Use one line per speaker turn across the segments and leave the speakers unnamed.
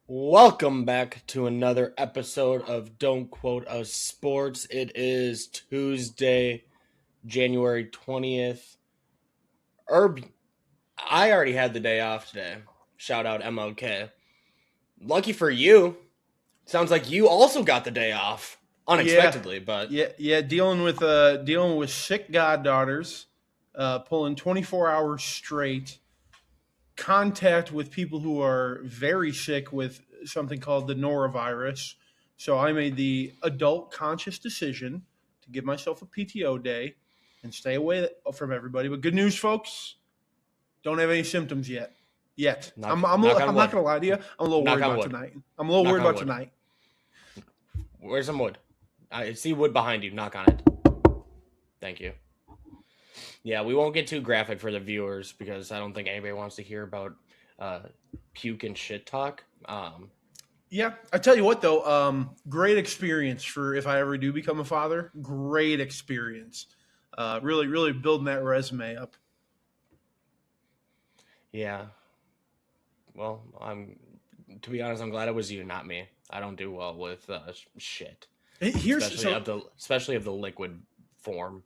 Welcome back to another episode of Don't Quote Us Sports. It is Tuesday, January 20th. I already had the day off today. Shout out MLK. Lucky for you. Sounds like you also got the day off. Unexpectedly, but
dealing with sick goddaughters, pulling 24 hours straight, contact with people who are very sick with something called the norovirus. So I made the adult conscious decision to give myself a PTO day and stay away from everybody. But good news, folks, don't have any symptoms yet. I'm not going to lie to you. I'm a little worried about tonight.
Where's some wood? I see wood behind you. Knock on it. Thank you. Yeah, we won't get too graphic for the viewers because I don't think anybody wants to hear about puke and shit talk.
Yeah, I tell you what though, great experience for if I ever do become a father. Great experience. Really, really building that resume up.
Yeah. Well, to be honest, I'm glad it was you, not me. I don't do well with shit. Especially of the liquid form.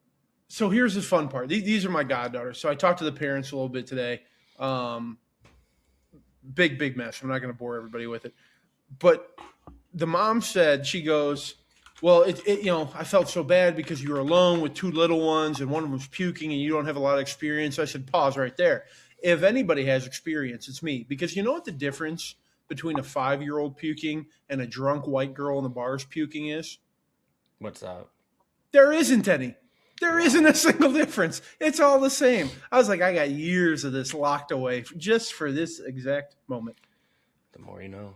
So here's the fun part. These are my goddaughters. So I talked to the parents a little bit today. Big mess. I'm not going to bore everybody with it. But the mom said, she goes, well, I felt so bad because you were alone with two little ones and one of them was puking and you don't have a lot of experience. I said, pause right there. If anybody has experience, it's me. Because you know what the difference between a 5-year-old puking and a drunk white girl in the bars puking is?
What's that?
There isn't any. There isn't a single difference. It's all the same. I was like, I got years of this locked away just for this exact moment.
The more you know.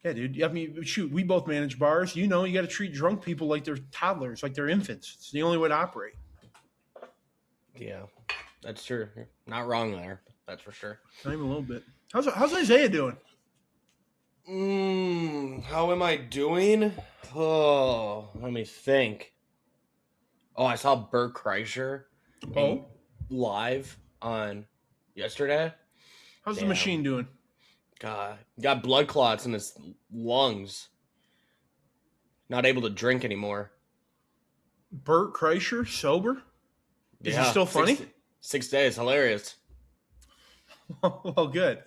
Yeah, dude. I mean, shoot, we both manage bars. You got to treat drunk people like they're toddlers, like they're infants. It's the only way to operate.
Yeah, that's true. You're not wrong there. That's for sure.
Not even a little bit. How's Isaiah doing?
How am I doing? Oh, let me think. Oh, I saw Bert Kreischer live on yesterday.
How's the machine doing?
God, got blood clots in his lungs. Not able to drink anymore.
Bert Kreischer, sober? Is he still funny?
6 days, hilarious.
Well, good.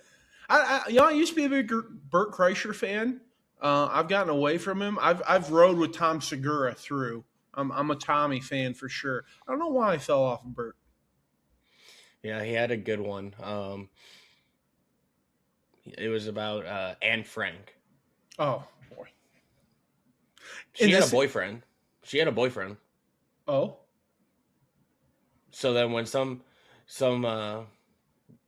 I used to be a big Bert Kreischer fan. I've gotten away from him. I've rode with Tom Segura through. I'm a Tommy fan for sure. I don't know why I fell off of Bert.
Yeah, he had a good one. It was about Anne Frank.
Oh, boy.
She had a boyfriend.
Oh?
So then when some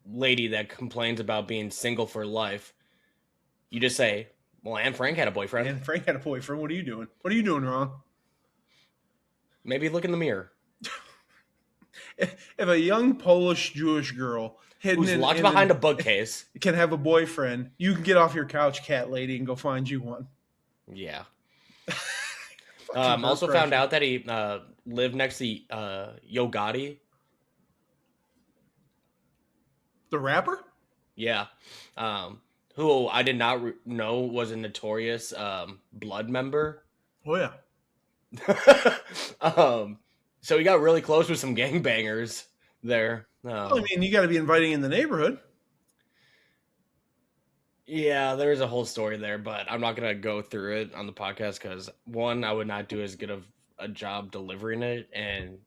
lady that complains about being single for life, you just say, well, Anne Frank had a boyfriend.
Anne Frank had a boyfriend. What are you doing? What are you doing wrong?
Maybe look in the mirror.
If a young Polish Jewish girl
who's locked behind a bookcase
can have a boyfriend, you can get off your couch, cat lady, and go find you one.
Yeah. Also found out that he lived next to Yo Gotti.
The rapper?
Yeah. Who I did not know was a notorious Blood member.
Oh, yeah.
So he got really close with some gangbangers there.
Well, I mean, you got to be inviting in the neighborhood.
Yeah, there's a whole story there, but I'm not going to go through it on the podcast because, one, I would not do as good of a job delivering it, and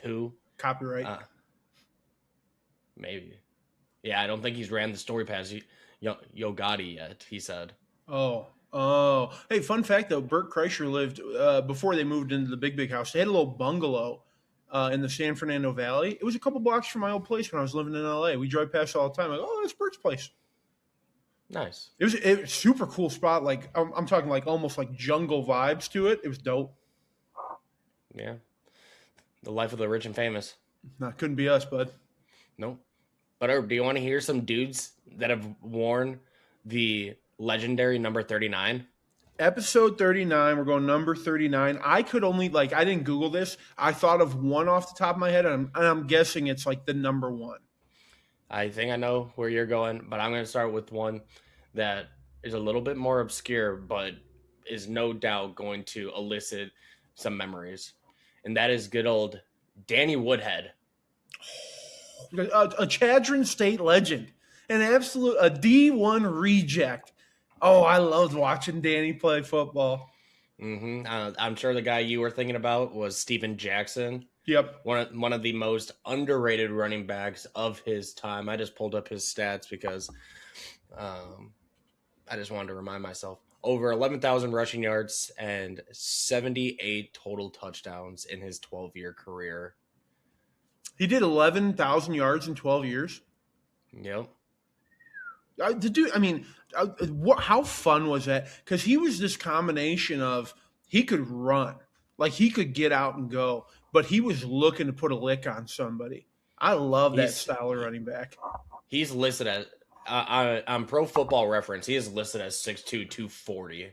two...
Copyright.
Maybe. Yeah, I don't think he's ran the story past Yo Gotti yet, he said.
Oh. Hey, fun fact, though, Bert Kreischer lived, before they moved into the big house, they had a little bungalow in the San Fernando Valley. It was a couple blocks from my old place when I was living in L.A. We drove past all the time. Like, oh, that's Bert's place.
Nice.
It was a super cool spot. Like I'm talking like almost like jungle vibes to it. It was dope.
Yeah. The life of the rich and famous.
No, couldn't be us, bud.
Nope. But Herb, do you want to hear some dudes that have worn the legendary number 39?
Episode 39, we're going number 39. I could only, I didn't Google this. I thought of one off the top of my head, and I'm guessing it's like the number one.
I think I know where you're going, but I'm going to start with one that is a little bit more obscure, but is no doubt going to elicit some memories. And that is good old Danny Woodhead.
A Chadron State legend, a D1 reject. Oh, I loved watching Danny play football.
I'm sure the guy you were thinking about was Steven Jackson.
Yep.
One of the most underrated running backs of his time. I just pulled up his stats because I just wanted to remind myself. Over 11,000 rushing yards and 78 total touchdowns in his 12-year career.
He did 11,000 yards in 12 years?
Yep.
How fun was that? Because he was this combination of he could run, like he could get out and go, but he was looking to put a lick on somebody. I love that style of running back.
He's listed as on Pro Football Reference. He is listed as 6'2", 240.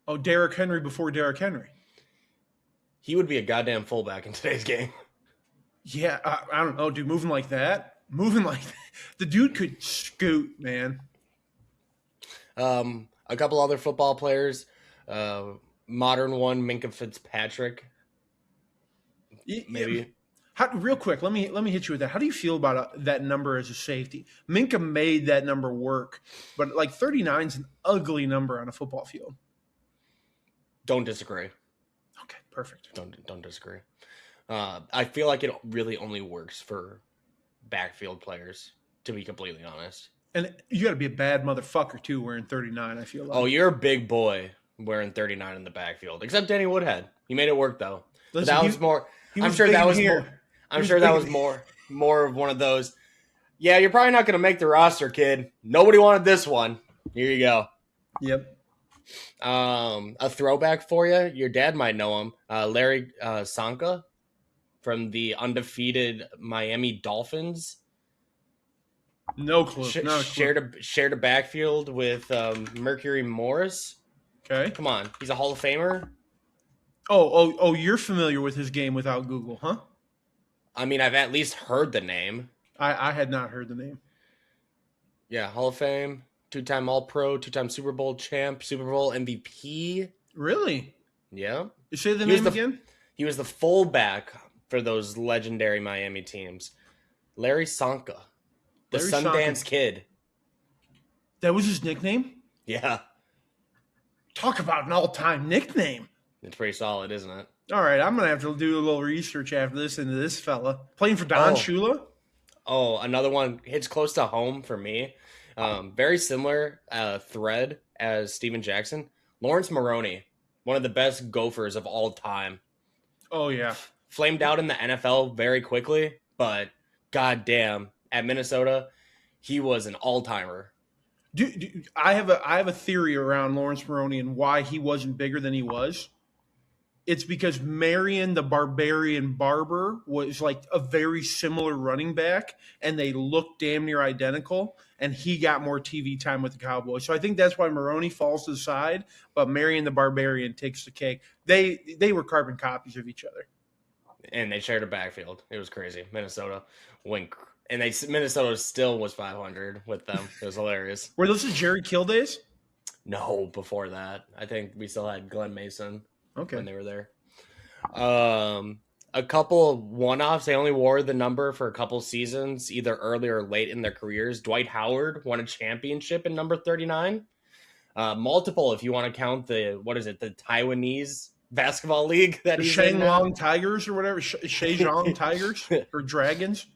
Oh, Derrick Henry before Derrick Henry.
He would be a goddamn fullback in today's game.
Yeah, I don't know, dude. Moving like that, the dude could scoot, man.
A couple other football players, modern one, Minkah Fitzpatrick. Maybe.
Yeah. Real quick, let me hit you with that. How do you feel about that number as a safety? Minkah made that number work, but 39 is an ugly number on a football field.
Don't disagree.
Okay, perfect.
Don't disagree. I feel like it really only works for backfield players, to be completely honest.
And you got to be a bad motherfucker too wearing 39, I feel like.
Oh, you're a big boy wearing 39 in the backfield. Except Danny Woodhead. He made it work though.
Listen,
that was more. I'm sure that was more of one of those. Yeah, you're probably not going to make the roster, kid. Nobody wanted this one. Here you go.
Yep.
A throwback for you. Your dad might know him. Larry Sanka from the undefeated Miami Dolphins.
No clue.
Shared a backfield with Mercury Morris.
Okay.
Come on. He's a Hall of Famer.
Oh, you're familiar with his game without Google, huh?
I mean, I've at least heard the name.
I had not heard the name.
Yeah, Hall of Fame, 2-time All-Pro, 2-time Super Bowl champ, Super Bowl MVP.
Really?
Yeah.
You say the name again?
He was the fullback for those legendary Miami teams. Larry Sanka. The Sundance Kid.
That was his nickname?
Yeah.
Talk about an all-time nickname.
It's pretty solid, isn't it?
All right, I'm going to have to do a little research after this into this fella. Playing for Don Shula?
Oh, another one hits close to home for me. Very similar thread as Steven Jackson. Lawrence Maroney, one of the best Gophers of all time.
Oh, yeah.
Flamed out in the NFL very quickly, but goddamn, at Minnesota, he was an all-timer.
Dude, I have a theory around Lawrence Maroney and why he wasn't bigger than he was. It's because Marion the Barbarian Barber was like a very similar running back, and they looked damn near identical, and he got more TV time with the Cowboys. So I think that's why Maroney falls to the side, but Marion the Barbarian takes the cake. They were carbon copies of each other.
And they shared a backfield. It was crazy. Minnesota went, and Minnesota still was 500 with them. It was hilarious.
Were those the Jerry Kill days?
No, before that. I think we still had Glenn Mason.
Okay.
When they were there. A couple of one-offs. They only wore the number for a couple seasons, either early or late in their careers. Dwight Howard won a championship in number 39. Multiple, if you want to count the Taiwanese basketball league that he's in now.
Shanglong Tigers or whatever. Zhejiang Tigers or Dragons.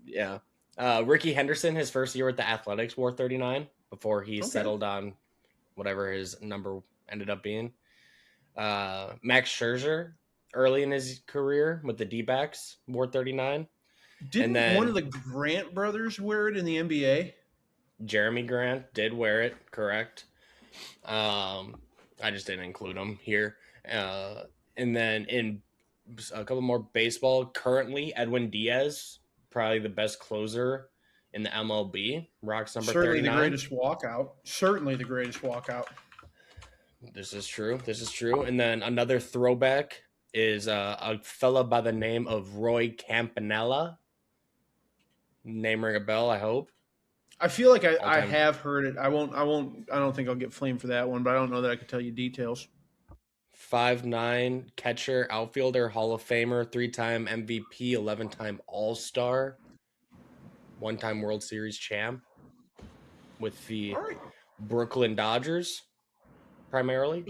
Yeah. Ricky Henderson, his first year with the Athletics, wore 39 before he settled on whatever his number ended up being. Max Scherzer, early in his career with the D-backs, wore 39.
Didn't one of the Grant brothers wear it in the NBA?
Jeremy Grant did wear it, correct. I just didn't include him here. And then in a couple more baseball, currently Edwin Diaz, probably the best closer in the MLB. Rocks number
Certainly
39.
the greatest walkout. Certainly the greatest walkout.
This is true. This is true. And then another throwback is a fella by the name of Roy Campanella. Name ring a bell, I hope.
I feel like I
All-time.
have heard it. I don't think I'll get flamed for that one, but I don't know that I could tell you details.
5'9" catcher, outfielder, Hall of Famer, 3-time MVP, 11-time All-Star, 1-time World Series champ with the
All right.
Brooklyn Dodgers, primarily.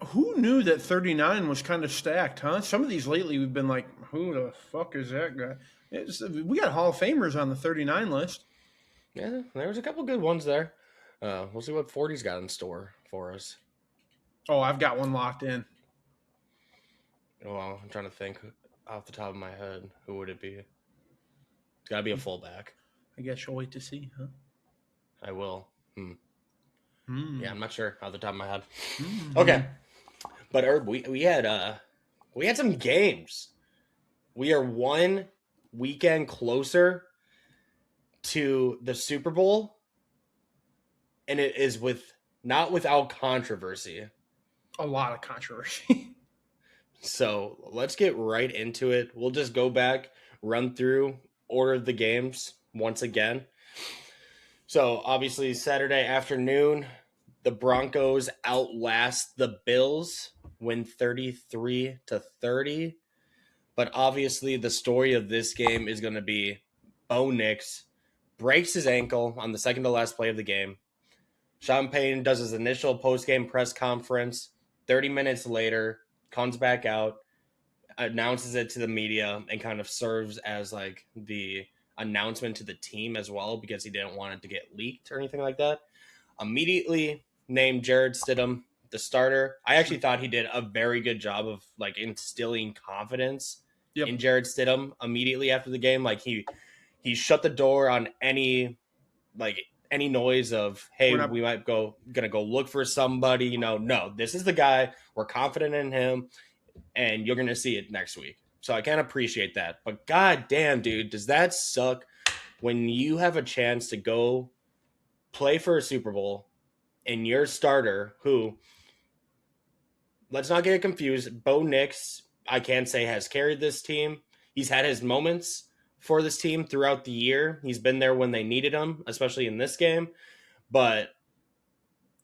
Who knew that 39 was kind of stacked, huh? Some of these lately we've been like, who the fuck is that guy? We got Hall of Famers on the 39 list.
Yeah, there was a couple good ones there. We'll see what 40's got in store for us.
Oh, I've got one locked in.
Well, I'm trying to think off the top of my head. Who would it be? It's got to be a fullback.
I guess you'll wait to see, huh?
I will.
Yeah,
I'm not sure off the top of my head.
Mm-hmm.
Okay. But Herb, we had some games. We are one weekend closer to the Super Bowl, and it is not without controversy.
A lot of controversy.
So let's get right into it. We'll just go back, run through, order the games once again. So obviously Saturday afternoon, the Broncos outlast the Bills, win 33-30. But obviously the story of this game is going to be Bo Nix breaks his ankle on the second to last play of the game. Sean Payton does his initial post-game press conference. 30 minutes later, comes back out, announces it to the media, and kind of serves as like the announcement to the team as well because he didn't want it to get leaked or anything like that. Immediately named Jared Stidham the starter. I actually thought he did a very good job of like instilling confidence in Jared Stidham immediately after the game. Like he shut the door on any noise of, hey, we might gonna go look for somebody. No, this is the guy. We're confident in him, and you're gonna see it next week. So I can appreciate that. But god damn, dude, does that suck when you have a chance to go play for a Super Bowl and your starter, who, let's not get it confused, Bo Nix, I can say, has carried this team. He's had his moments for this team throughout the year. He's been there when they needed him, especially in this game. But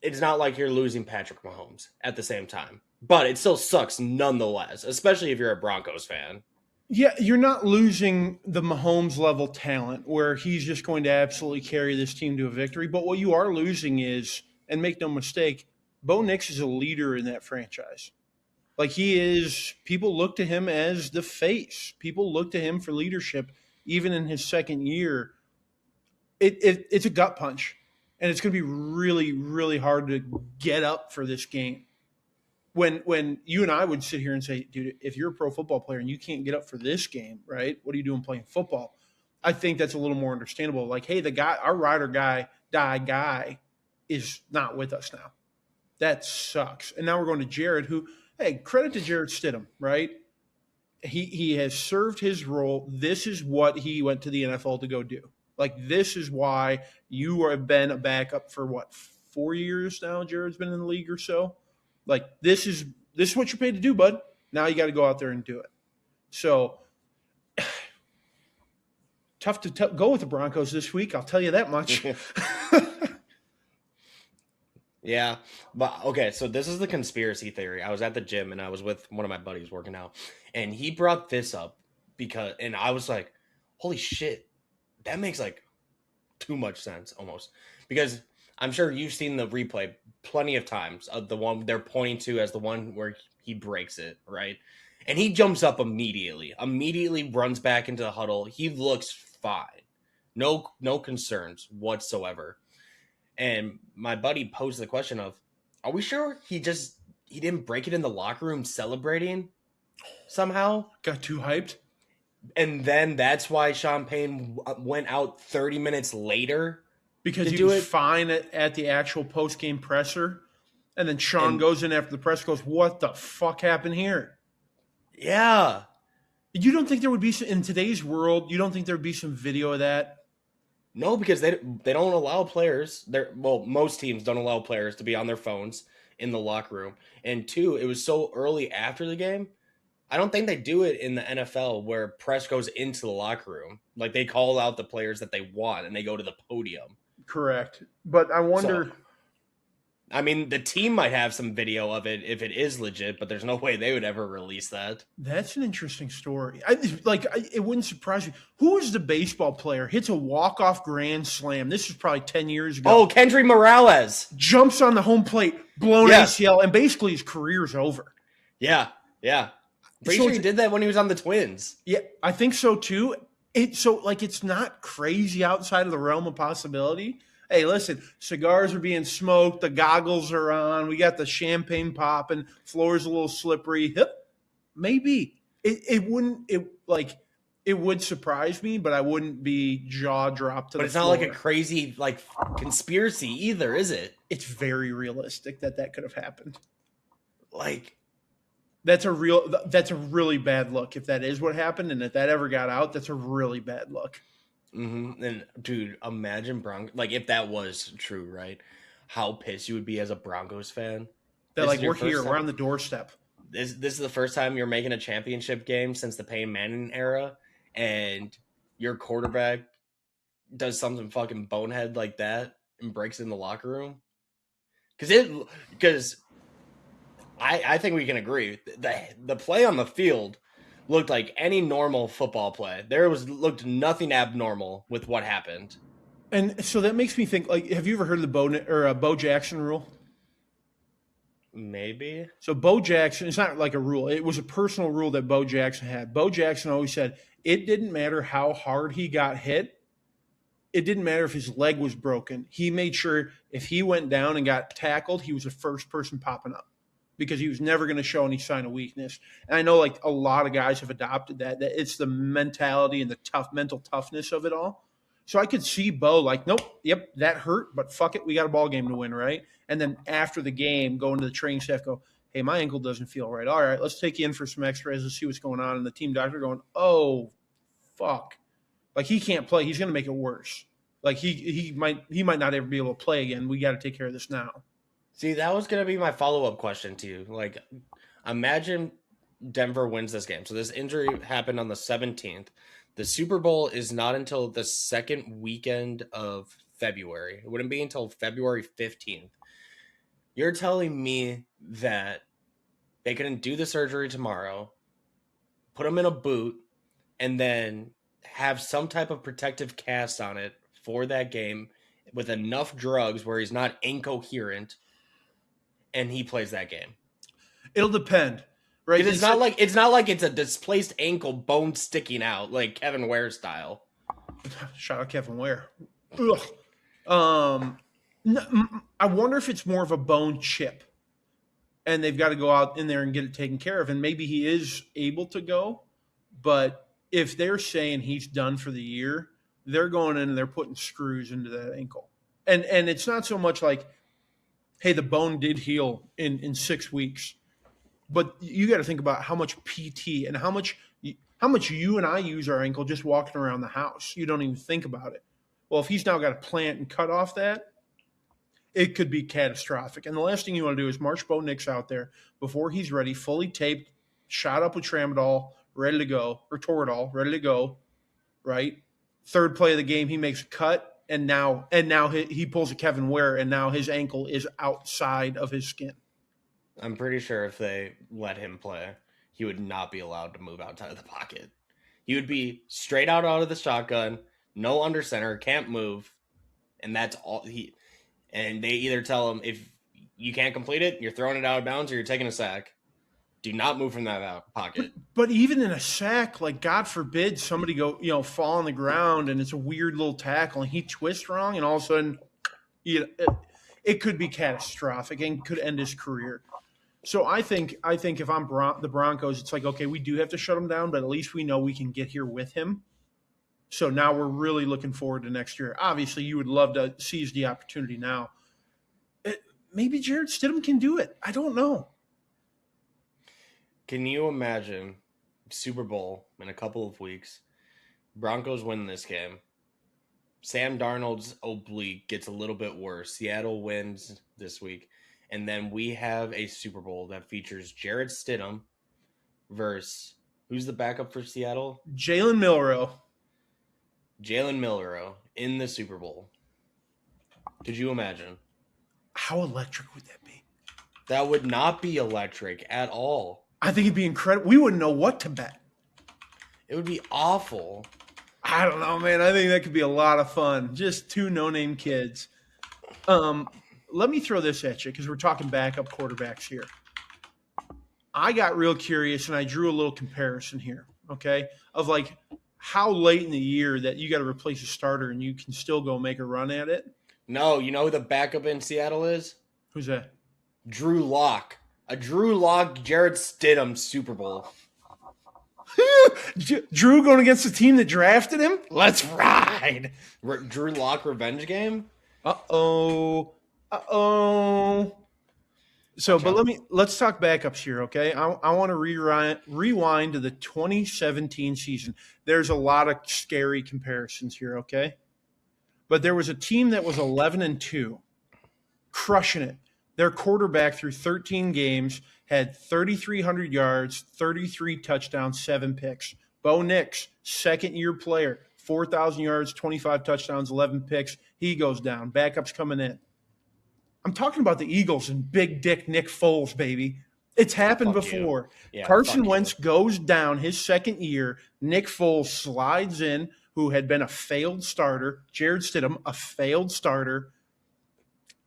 it's not like you're losing Patrick Mahomes at the same time. But it still sucks nonetheless, especially if you're a Broncos fan.
Yeah, you're not losing the Mahomes level talent where he's just going to absolutely carry this team to a victory. But what you are losing is, and make no mistake, Bo Nix is a leader in that franchise. Like he is, people look to him as the face. People look to him for leadership, even in his second year. It's a gut punch, and it's going to be really, really hard to get up for this game. When you and I would sit here and say, dude, if you're a pro football player and you can't get up for this game, right? What are you doing playing football? I think that's a little more understandable. Like, hey, the guy, our ride or die guy is not with us now. That sucks. And now we're going to Jared, who, hey, credit to Jared Stidham, right? He has served his role. This is what he went to the NFL to go do. Like, this is why you have been a backup for, 4 years now? Jared's been in the league or so. Like, this is what you're paid to do, bud. Now you got to go out there and do it. So, tough to go with the Broncos this week, I'll tell you that much.
Yeah, but okay, so this is the conspiracy theory. I was at the gym and I was with one of my buddies working out, and he brought this up and I was like, holy shit, that makes like too much sense almost, because I'm sure you've seen the replay plenty of times of the one they're pointing to as the one where he breaks it, right? And he jumps up immediately runs back into the huddle. He looks fine. No concerns whatsoever. And my buddy posed the question of, are we sure he didn't break it in the locker room celebrating somehow?
Got too hyped?
And then that's why Sean Payton went out 30 minutes later.
Because he was fine at the actual post-game presser. And then Sean goes in after the press, goes, what the fuck happened here?
Yeah.
You don't think there would be, in today's world, you don't think there would be some video of that?
No, because they don't allow players. Most teams don't allow players to be on their phones in the locker room. And two, it was so early after the game. I don't think they do it in the NFL where press goes into the locker room. Like they call out the players that they want and they go to the podium.
Correct. But I
So,
wonder.
I mean, the team might have some video of it if it is legit, but there's no way they would ever release that.
That's an interesting story. It wouldn't surprise me. Who is the baseball player? Hits a walk-off grand slam. This is probably 10 years ago.
Oh, Kendry Morales.
Jumps on the home plate, blown ACL, and basically his career's over.
Yeah. Pretty sure he did that when he was on the Twins.
Yeah, I think so too. It's not crazy outside of the realm of possibility. Hey, listen, cigars are being smoked, the goggles are on, we got the champagne popping, floor's a little slippery. Maybe it would surprise me, but I wouldn't be jaw dropped to the floor. But
it's not like a crazy conspiracy either, is it?
It's very realistic that could have happened.
Like,
that's a really bad look if that is what happened, and if that ever got out, that's a really bad look.
Mm-hmm. And dude, imagine if that was true, right? How pissed you would be as a Broncos fan.
They're like, we're here, we're on the doorstep.
This is the first time you're making a championship game since the Peyton Manning era, and your quarterback does something fucking bonehead like that and breaks in the locker room. Because I think we can agree the play on the field looked like any normal football play. Looked nothing abnormal with what happened.
And so that makes me think, have you ever heard of the Bo Jackson rule?
Maybe.
So Bo Jackson, it's not like a rule. It was a personal rule that Bo Jackson had. Bo Jackson always said it didn't matter how hard he got hit. It didn't matter if his leg was broken. He made sure if he went down and got tackled, he was the first person popping up because he was never going to show any sign of weakness. And I know a lot of guys have adopted that it's the mentality and the mental toughness of it all. So I could see Bo nope, yep, that hurt, but fuck it, we got a ball game to win, right? And then after the game, going to the training staff, go, hey, my ankle doesn't feel right. All right, let's take you in for some x-rays. Let's see what's going on. And the team doctor going, oh, fuck. He can't play. He's going to make it worse. He might not ever be able to play again. We got to take care of this now.
See, that was going to be my follow-up question to you. Imagine Denver wins this game. So this injury happened on the 17th. The Super Bowl is not until the second weekend of February. It wouldn't be until February 15th. You're telling me that they couldn't do the surgery tomorrow, put him in a boot, and then have some type of protective cast on it for that game with enough drugs where he's not incoherent, and he plays that game?
It'll depend. Right?
It's not like it's a displaced ankle, bone sticking out like Kevin Ware style.
Shout out Kevin Ware. Ugh. I wonder if it's more of a bone chip, and they've got to go out in there and get it taken care of. And maybe he is able to go, but if they're saying he's done for the year, they're going in and they're putting screws into that ankle. And it's not so much like, hey, the bone did heal in 6 weeks. But you got to think about how much PT and how much you and I use our ankle just walking around the house. You don't even think about it. Well, if he's now got to plant and cut off that, it could be catastrophic. And the last thing you want to do is march Bo Nix out there before he's ready, fully taped, shot up with tramadol, ready to go, or Toradol, ready to go, right? Third play of the game, he makes a cut, and now he pulls a Kevin Ware, and now his ankle is outside of his skin.
I'm pretty sure if they let him play, he would not be allowed to move outside of the pocket. He would be straight out of the shotgun, no under center, can't move, and that's all he. And they either tell him, if you can't complete it, you're throwing it out of bounds or you're taking a sack. Do not move from that pocket.
But even in a sack, God forbid somebody fall on the ground and it's a weird little tackle and he twists wrong and all of a sudden, it could be catastrophic and could end his career. So I think if I'm the Broncos, it's okay, we do have to shut him down, but at least we know we can get here with him. So now we're really looking forward to next year. Obviously, you would love to seize the opportunity now. Maybe Jared Stidham can do it. I don't know.
Can you imagine Super Bowl in a couple of weeks? Broncos win this game. Sam Darnold's oblique gets a little bit worse. Seattle wins this week. And then we have a Super Bowl that features Jared Stidham versus who's the backup for Seattle?
Jalen Milroe.
Jalen Milroe in the Super Bowl. Could you imagine?
How electric would that be?
That would not be electric at all.
I think it'd be incredible. We wouldn't know what to bet.
It would be awful.
I don't know, man. I think that could be a lot of fun. Just two no-name kids. Let me throw this at you because we're talking backup quarterbacks here. I got real curious and I drew a little comparison here, okay, of like how late in the year that you got to replace a starter and you can still go make a run at it.
No, you know who the backup in Seattle is?
Who's that?
Drew Lock. A Drew Lock, Jared Stidham Super Bowl.
Drew going against the team that drafted him?
Let's ride. Drew Lock revenge game?
Uh-oh. So, but let's talk backups here, okay? I want to rewind to the 2017 season. There's a lot of scary comparisons here, okay? But there was a team that was 11-2, crushing it. Their quarterback through 13 games had 3,300 yards, 33 touchdowns, 7 picks. Bo Nix, second-year player, 4,000 yards, 25 touchdowns, 11 picks. He goes down. Backups coming in. I'm talking about the Eagles and big dick Nick Foles, baby. It's happened before.
Yeah,
Carson Wentz goes down his second year. Nick Foles slides in, who had been a failed starter. Jared Stidham, a failed starter.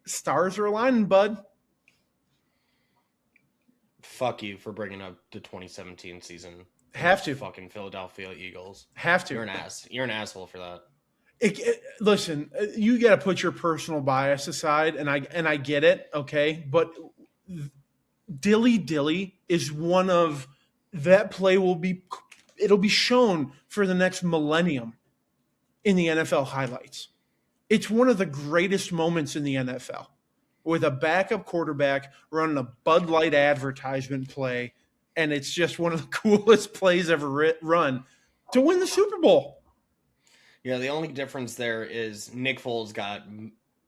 Stars are aligning, bud.
Fuck you for bringing up the 2017 season.
Have to.
Fucking Philadelphia Eagles.
Have to.
You're an ass. You're an asshole for that.
Listen, you got to put your personal bias aside, and I get it, okay? But dilly is one of that play it'll be shown for the next millennium in the NFL highlights. It's one of the greatest moments in the NFL with a backup quarterback running a Bud Light advertisement play, and it's just one of the coolest plays ever run to win the Super Bowl.
Yeah, the only difference there is Nick Foles got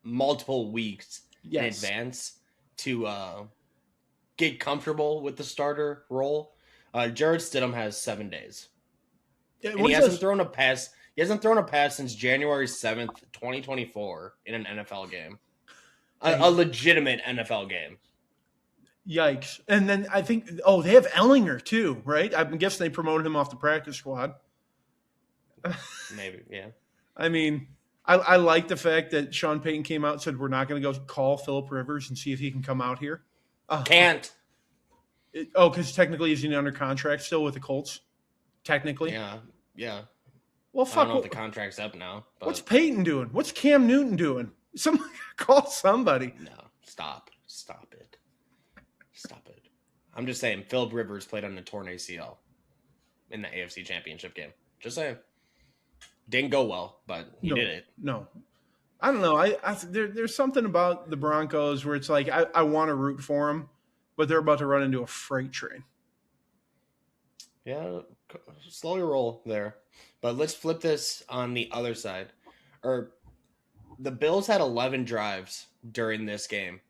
multiple weeks in advance to get comfortable with the starter role. Jared Stidham has 7 days. Yeah, and he hasn't thrown a pass. He hasn't thrown a pass since January 7th, 2024 in an NFL game. A legitimate NFL game.
Yikes. And then I think, they have Ellinger too, right? I'm guessing they promoted him off the practice squad.
Maybe, yeah.
I mean, I like the fact that Sean Payton came out and said, we're not going to go call Phillip Rivers and see if he can come out here.
Can't.
Because technically he's under contract still with the Colts. Technically.
Yeah.
Well, fuck.
I don't know if the contract's up now. But...
What's Peyton doing? What's Cam Newton doing? Somebody call somebody.
No, stop it. I'm just saying, Phillip Rivers played on the torn ACL in the AFC Championship game. Just saying. Didn't go well, but he did it.
No. I don't know. There's something about the Broncos where it's like I want to root for them, but they're about to run into a freight train.
Yeah, slow your roll there. But let's flip this on the other side. The Bills had 11 drives during this game.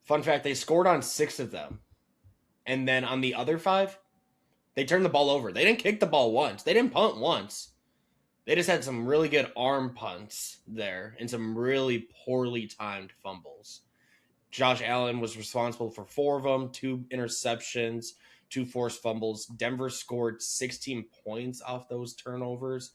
Fun fact, they scored on 6 of them. And then on the other 5, they turned the ball over. They didn't kick the ball once. They didn't punt once. They just had some really good arm punts there and some really poorly timed fumbles. Josh Allen was responsible for 4 of them, 2 interceptions, 2 forced fumbles. Denver scored 16 points off those turnovers.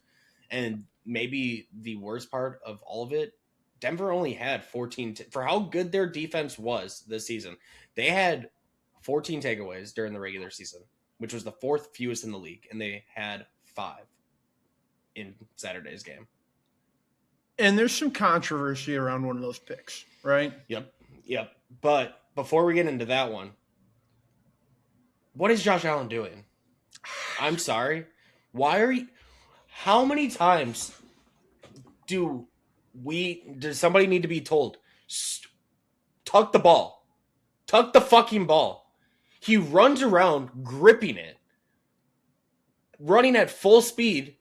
And maybe the worst part of all of it, Denver only had 14. For how good their defense was this season, they had 14 takeaways during the regular season, which was the 4th fewest in the league. And they had 5 in Saturday's game.
And there's some controversy around one of those picks, right?
Yep. But before we get into that one, what is Josh Allen doing? I'm sorry. How many times does somebody need to be told, tuck the ball, tuck the fucking ball? He runs around gripping it, running at full speed.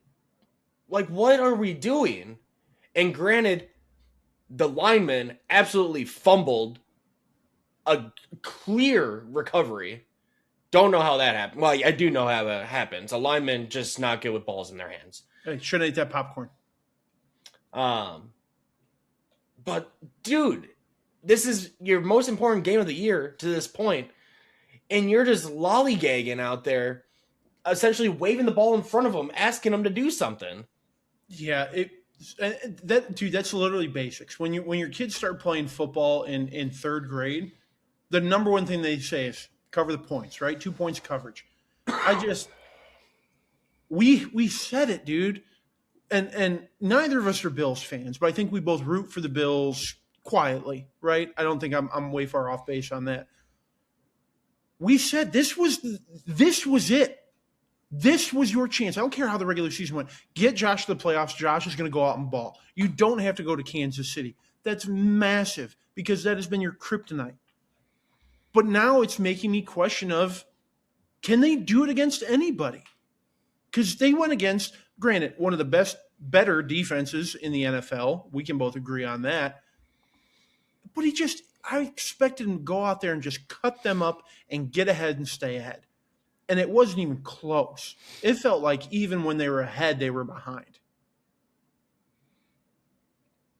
Like, what are we doing? And granted, the lineman absolutely fumbled a clear recovery. Don't know how that happened. Well, I do know how that happens. A lineman just not good with balls in their hands.
Hey, shouldn't eat that popcorn.
But dude, this is your most important game of the year to this point, and you're just lollygagging out there, essentially waving the ball in front of them, asking them to do something.
Yeah, that's literally basics. When your kids start playing football in third grade, the number one thing they say is cover the points, right? 2 points coverage. We said it, dude. And neither of us are Bills fans, but I think we both root for the Bills quietly, right? I don't think I'm way far off base on that. We said this was it. This was your chance. I don't care how the regular season went. Get Josh to the playoffs. Josh is going to go out and ball. You don't have to go to Kansas City. That's massive because that has been your kryptonite. But now it's making me question of, can they do it against anybody? Because they went against, granted, one of the better defenses in the NFL. We can both agree on that. But I expected him to go out there and just cut them up and get ahead and stay ahead. And it wasn't even close. It felt like even when they were ahead, they were behind.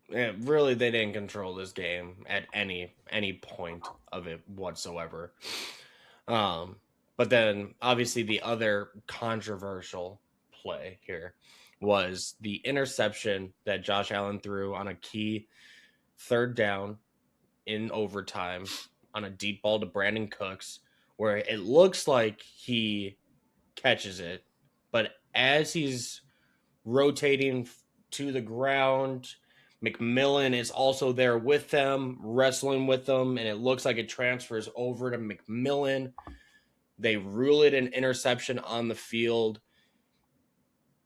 Yeah, really, they didn't control this game at any point of it whatsoever. But then, obviously, the other controversial play here was the interception that Josh Allen threw on a key third down in overtime on a deep ball to Brandon Cooks, where it looks like he catches it, but as he's rotating to the ground, McMillan is also there with them, wrestling with them, and it looks like it transfers over to McMillan. They rule it an interception on the field.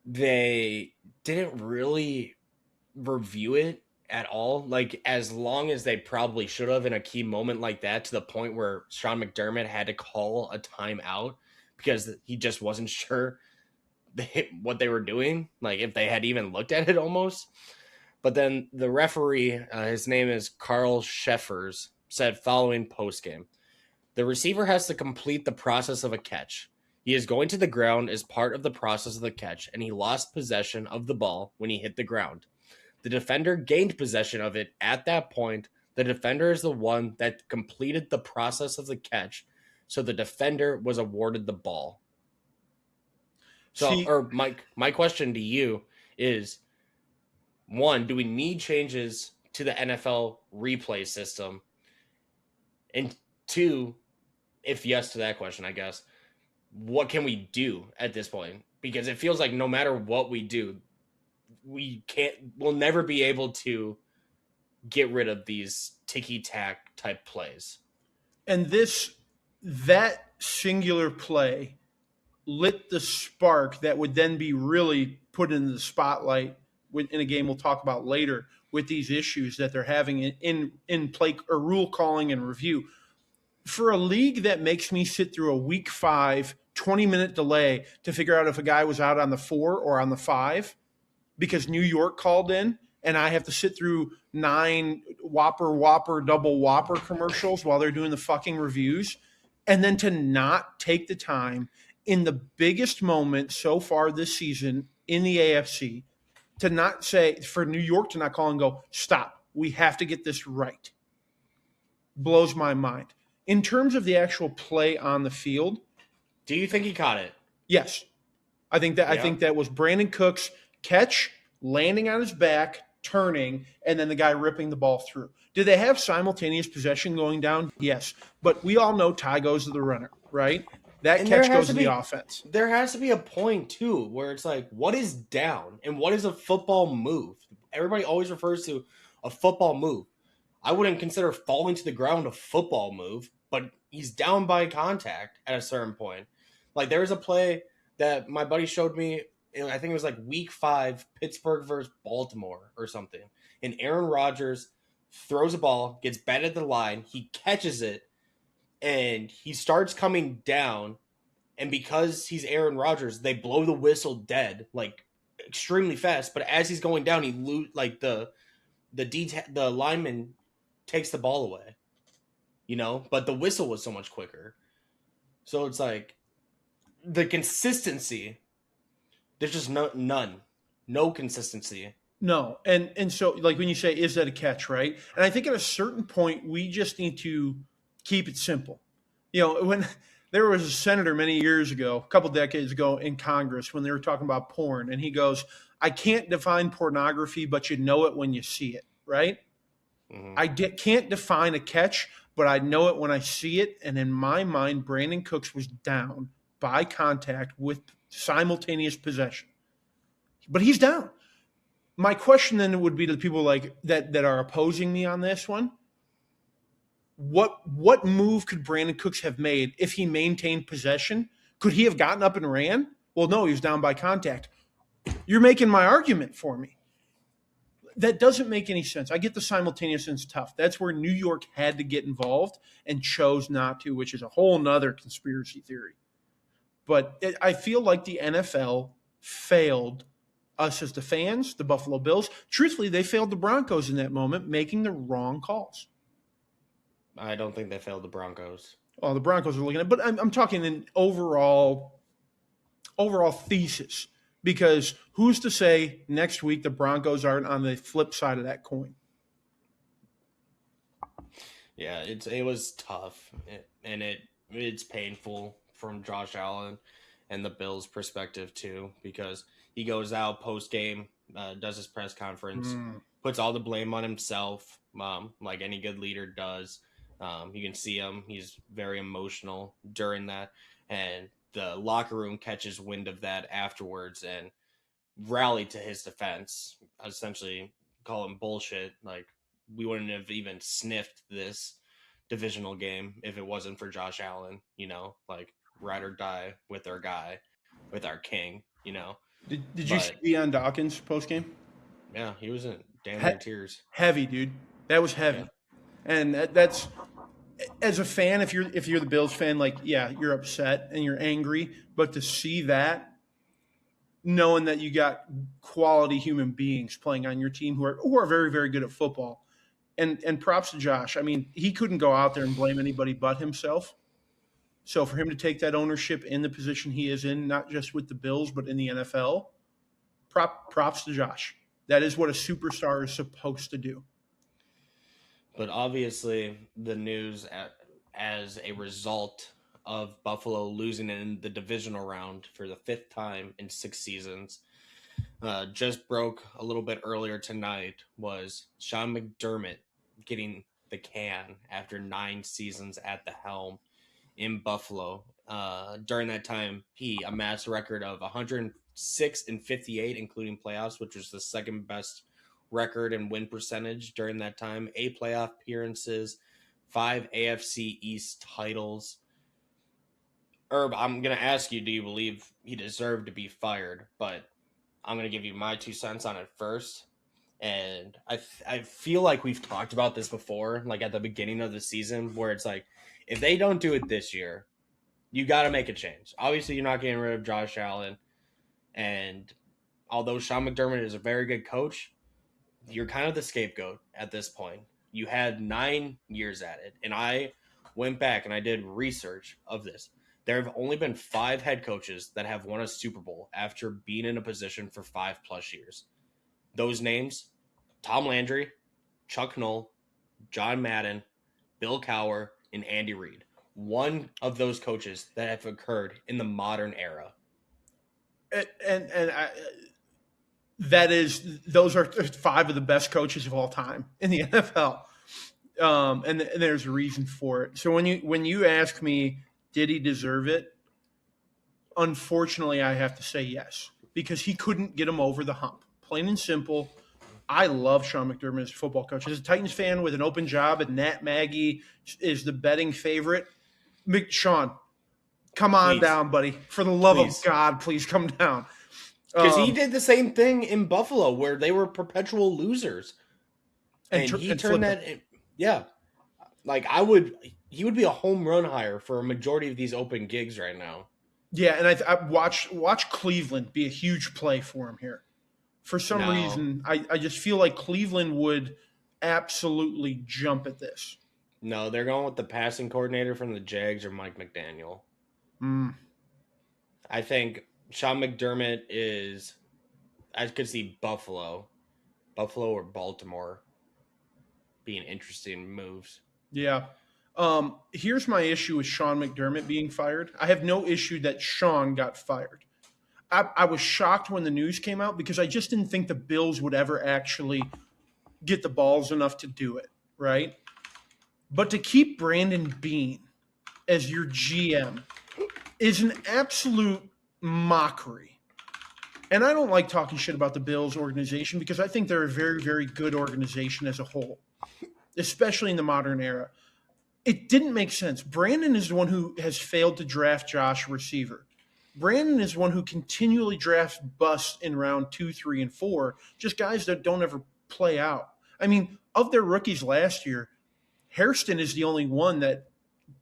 They didn't really review it at all, like as long as they probably should have in a key moment like that, to the point where Sean McDermott had to call a timeout because he just wasn't sure what they were doing, like if they had even looked at it almost. But then the referee, his name is Carl Sheffers, said following postgame, the receiver has to complete the process of a catch. He is going to the ground as part of the process of the catch, and he lost possession of the ball when he hit the ground. The defender gained possession of it at that point. The defender is the one that completed the process of the catch, so the defender was awarded the ball. So, my question to you is, one, do we need changes to the NFL replay system? And two, if yes to that question, I guess, what can we do at this point? Because it feels like no matter what we do, we'll never be able to get rid of these ticky-tack type plays.
And that singular play lit the spark that would then be really put in the spotlight in a game we'll talk about later with these issues that they're having in play or rule calling and review. For a league that makes me sit through a week 5, 20-minute delay to figure out if a guy was out on the 4 or on the 5 because New York called in, and I have to sit through 9 Whopper, double Whopper commercials while they're doing the fucking reviews, and then to not take the time in the biggest moment so far this season in the AFC to not say, for New York to not call and go, stop, we have to get this right, blows my mind. In terms of the actual play on the field,
do you think he caught it?
Yes. I think that was Brandon Cooks' catch, landing on his back, turning, and then the guy ripping the ball through. Did they have simultaneous possession going down? Yes. But we all know Ty goes to the runner, right? That catch goes to the offense.
There has to be a point, too, where it's like, what is down and what is a football move? Everybody always refers to a football move. I wouldn't consider falling to the ground a football move, but he's down by contact at a certain point. Like, there's a play that my buddy showed me, I think it was like week 5, Pittsburgh versus Baltimore or something. And Aaron Rodgers throws a ball, gets batted at the line, he catches it, and he starts coming down. And because he's Aaron Rodgers, they blow the whistle dead, like extremely fast, but as he's going down, the lineman takes the ball away, but the whistle was so much quicker. So it's like the consistency, there's just no consistency.
No. And so, like, when you say, is that a catch, right? And I think at a certain point, we just need to keep it simple. When there was a senator many years ago, a couple decades ago in Congress, when they were talking about porn, and he goes, I can't define pornography, but you know it when you see it, right?
Mm-hmm.
I can't define a catch, but I know it when I see it. And in my mind, Brandon Cooks was down by contact with simultaneous possession. But he's down. My question then would be to the people like that are opposing me on this one. What move could Brandon Cooks have made if he maintained possession? Could he have gotten up and ran? Well, no, he was down by contact. You're making my argument for me. That doesn't make any sense. I get the simultaneous and it's tough. That's where New York had to get involved and chose not to, which is a whole nother conspiracy theory. But I feel like the NFL failed us as the fans, the Buffalo Bills. Truthfully, they failed the Broncos in that moment, making the wrong calls.
I don't think they failed the Broncos.
Well, the Broncos are looking at it, but I'm talking in overall thesis. Because who's to say next week the Broncos aren't on the flip side of that coin?
Yeah, it was tough, and it's painful from Josh Allen and the Bills' perspective too, because he goes out post game, does his press conference, puts all the blame on himself, like any good leader does. You can see him; he's very emotional during that, and the locker room catches wind of that afterwards and rally to his defense, essentially call him bullshit. Like, we wouldn't have even sniffed this divisional game if it wasn't for Josh Allen, like ride or die with our guy, with our king,
Did you see Deion Dawkins post game?
Yeah, he was in damn near tears.
Heavy, dude. That was heavy. Yeah. And that's, as a fan, if you're the Bills fan, like, yeah, you're upset and you're angry, but to see that, knowing that you got quality human beings playing on your team who are very, very good at football, and props to Josh. I mean, he couldn't go out there and blame anybody but himself. So for him to take that ownership in the position he is in, not just with the Bills but in the NFL, props to Josh. That is what a superstar is supposed to do.
But obviously, the news as a result of Buffalo losing in the divisional round for the 5th time in 6 seasons, just broke a little bit earlier tonight, was Sean McDermott getting the can after 9 seasons at the helm in Buffalo. During that time, he amassed a record of 106-58, including playoffs, which was the second best record and win percentage during that time. 8 playoff appearances, 5 AFC East titles. Herb, I'm going to ask you, do you believe he deserved to be fired? But I'm going to give you my 2 cents on it first. And I feel like we've talked about this before, like at the beginning of the season, where it's like, if they don't do it this year, you got to make a change. Obviously, you're not getting rid of Josh Allen. And although Sean McDermott is a very good coach, you're kind of the scapegoat at this point. You had 9 years at it. And I went back and I did research of this. There have only been 5 head coaches that have won a Super Bowl after being in a position for 5+ years. Those names: Tom Landry, Chuck Noll, John Madden, Bill Cowher, and Andy Reid. One of those coaches that have occurred in the modern era.
Those are 5 of the best coaches of all time in the NFL. And there's a reason for it. So when you ask me, did he deserve it? Unfortunately, I have to say yes, because he couldn't get him over the hump. Plain and simple. I love Sean McDermott as a football coach. As a Titans fan with an open job, and Nat Maggie is the betting favorite. Sean, come on down, buddy. For the love of God, please come down.
Because he did the same thing in Buffalo, where they were perpetual losers. And he turned that in, yeah. Like, he would be a home run hire for a majority of these open gigs right now.
Yeah, and I watch Cleveland be a huge play for him here. For some
No.
reason, I just feel like Cleveland would absolutely jump at this.
No, they're going with the passing coordinator from the Jags or Mike McDaniel.
Mm.
I think Sean McDermott is. I could see Buffalo or Baltimore being interesting moves.
Yeah. Here's my issue with Sean McDermott being fired. I have no issue that Sean got fired. I was shocked when the news came out because I just didn't think the Bills would ever actually get the balls enough to do it, right? But to keep Brandon Beane as your GM is an absolute mockery. And I don't like talking shit about the Bills organization because I think they're a very, very good organization as a whole, especially in the modern era. It didn't make sense. Brandon is the one who has failed to draft Josh receiver. Brandon is one who continually drafts busts in round 2, 3, and 4, just guys that don't ever play out. I mean, of their rookies last year, Hairston is the only one that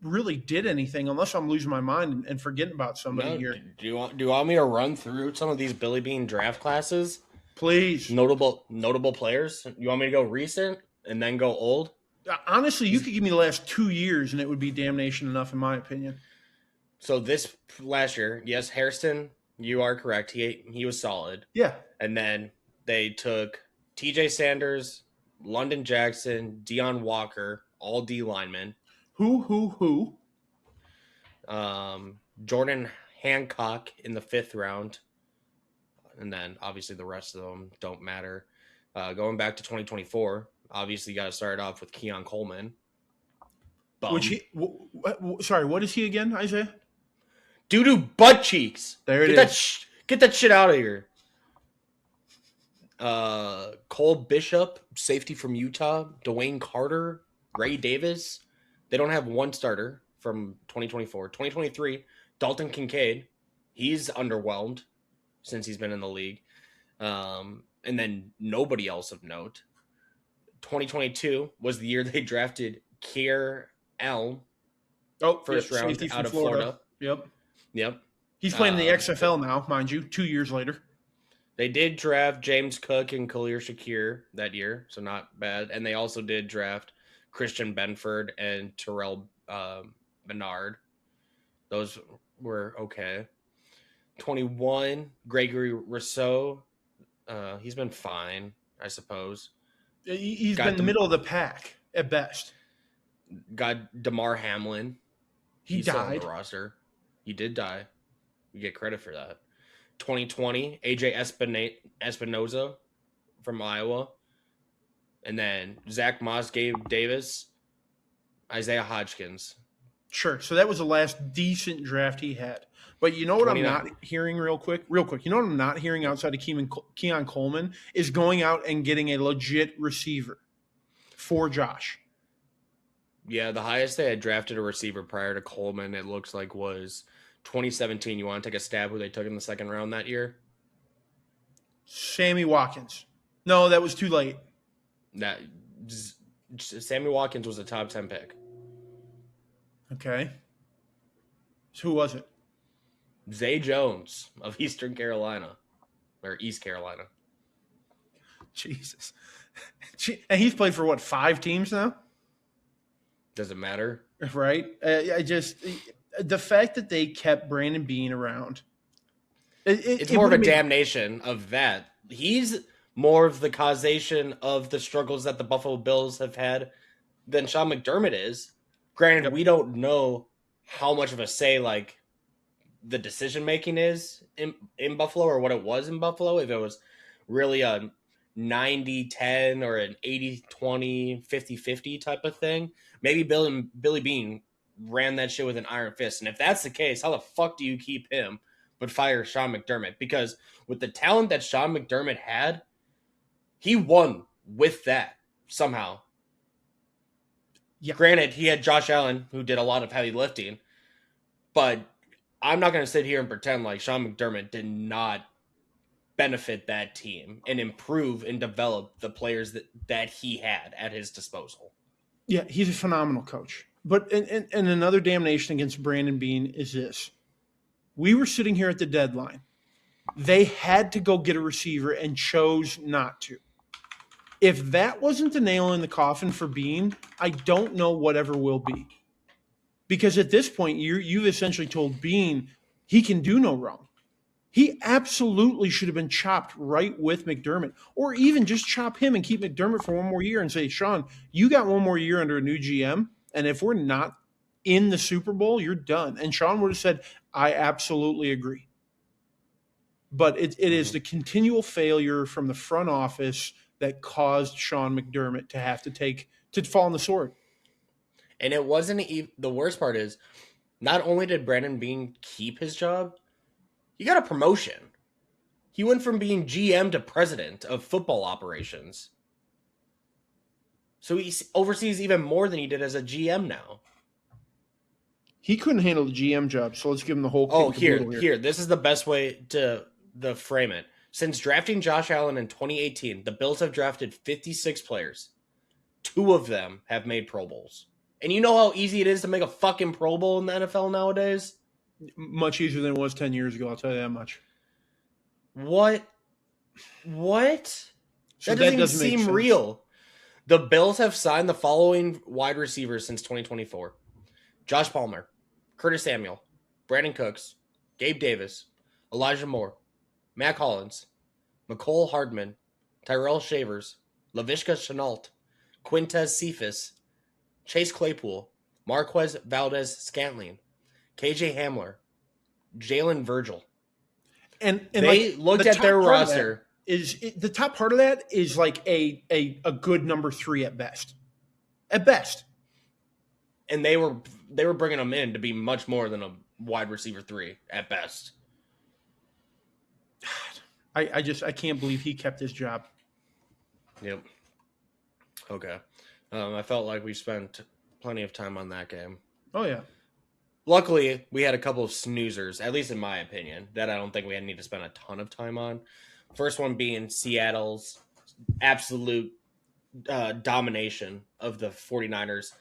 really did anything, unless I'm losing my mind and forgetting about somebody here.
Do you want me to run through some of these Billy Beane draft classes?
Please.
Notable players. You want me to go recent and then go old?
Honestly, you could give me the last 2 years and it would be damnation enough, in my opinion.
So this last year, yes, Hairston, you are correct. He was solid.
Yeah.
And then they took TJ Sanders, London Jackson, Deion Walker, all D linemen.
Who?
Jordan Hancock in the 5th round. And then obviously the rest of them don't matter. Going back to 2024, obviously you got to start off with Keon Coleman.
What is he again, Isaiah?
Doo-doo butt cheeks.
There it is.
Get that shit out of here. Cole Bishop, safety from Utah. Dwayne Carter, Ray Davis. They don't have one starter from 2024. 2023, Dalton Kincaid. He's underwhelmed since he's been in the league. And then nobody else of note. 2022 was the year they drafted Kier Elm. First round out of Florida. Yep.
He's playing in the XFL now, mind you, 2 years later.
They did draft James Cook and Khalil Shakir that year, so not bad. And they also did draft Christian Benford and Terrell Bernard. Those were okay. 21, Gregory Rousseau. He's been fine, I suppose.
He's been in the middle of the pack at best.
Got DeMar Hamlin.
He's
died.
Still
on the roster. He did die. You get credit for that. 2020, AJ Espinoza from Iowa. And then Zach Moss, Gabe Davis, Isaiah Hodgkins.
Sure. So that was the last decent draft he had. But you know what 29. I'm not hearing real quick? You know what I'm not hearing outside of Keon Coleman is going out and getting a legit receiver for Josh.
Yeah, the highest they had drafted a receiver prior to Coleman, it looks like, was 2017. You want to take a stab who they took in the 2nd round that year?
Sammy Watkins. No, that was too late.
Sammy Watkins was a top 10 pick.
Okay. So who was it?
Zay Jones of Eastern Carolina. Or East Carolina.
Jesus. And he's played for, what, 5 teams now?
Does it matter?
Right? The fact that they kept Brandon Beane around.
It's more of a damnation of that. He's more of the causation of the struggles that the Buffalo Bills have had than Sean McDermott is. Granted, we don't know how much of a say, like, the decision-making is in Buffalo or what it was in Buffalo. If it was really a 90-10 or an 80-20, 50-50 type of thing. Maybe Billy Beane ran that shit with an iron fist. And if that's the case, how the fuck do you keep him but fire Sean McDermott? Because with the talent that Sean McDermott had, he won with that somehow. Yeah. Granted, he had Josh Allen, who did a lot of heavy lifting. But I'm not going to sit here and pretend like Sean McDermott did not benefit that team and improve and develop the players that he had at his disposal.
Yeah, he's a phenomenal coach. But and another damnation against Brandon Beane is this. We were sitting here at the deadline, They had to go get a receiver and chose not to. If that wasn't the nail in the coffin for Bean, I don't know whatever will be. Because at this point, you've essentially told Bean he can do no wrong. He absolutely should have been chopped right with McDermott, or even just chop him and keep McDermott for one more year and say, Sean, you got one more year under a new GM, and if we're not in the Super Bowl, you're done. And Sean would have said, I absolutely agree. But it is the continual failure from the front office that caused Sean McDermott to have to fall on the sword.
And it wasn't the worst part is not only did Brandon Bean keep his job, he got a promotion. He went from being GM to president of football operations. So he oversees even more than he did as a GM now.
He couldn't handle the GM job, so let's give him the whole.
Oh, here. This is the best way to frame it. Since drafting Josh Allen in 2018, the Bills have drafted 56 players. 2 of them have made Pro Bowls. And you know how easy it is to make a fucking Pro Bowl in the NFL nowadays?
Much easier than it was 10 years ago, I'll tell you that much.
What?
So
that doesn't even seem real. The Bills have signed the following wide receivers since 2024. Josh Palmer, Curtis Samuel, Brandon Cooks, Gabe Davis, Elijah Moore, Mac Hollins, McCole Hardman, Tyrell Shavers, Laviska Shenault, Quintez Cephas, Chase Claypool, Marquez Valdez-Scantling, KJ Hamler, Jalen Virgil.
And
they looked at their roster.
The top part of that is like a good number 3 at best. At best.
And they were bringing him in to be much more than a wide receiver 3 at best.
I can't believe he kept his job.
Yep. Okay. I felt like we spent plenty of time on that game.
Oh, yeah.
Luckily, we had a couple of snoozers, at least in my opinion, that I don't think we need to spend a ton of time on. First one being Seattle's absolute domination of the 49ers.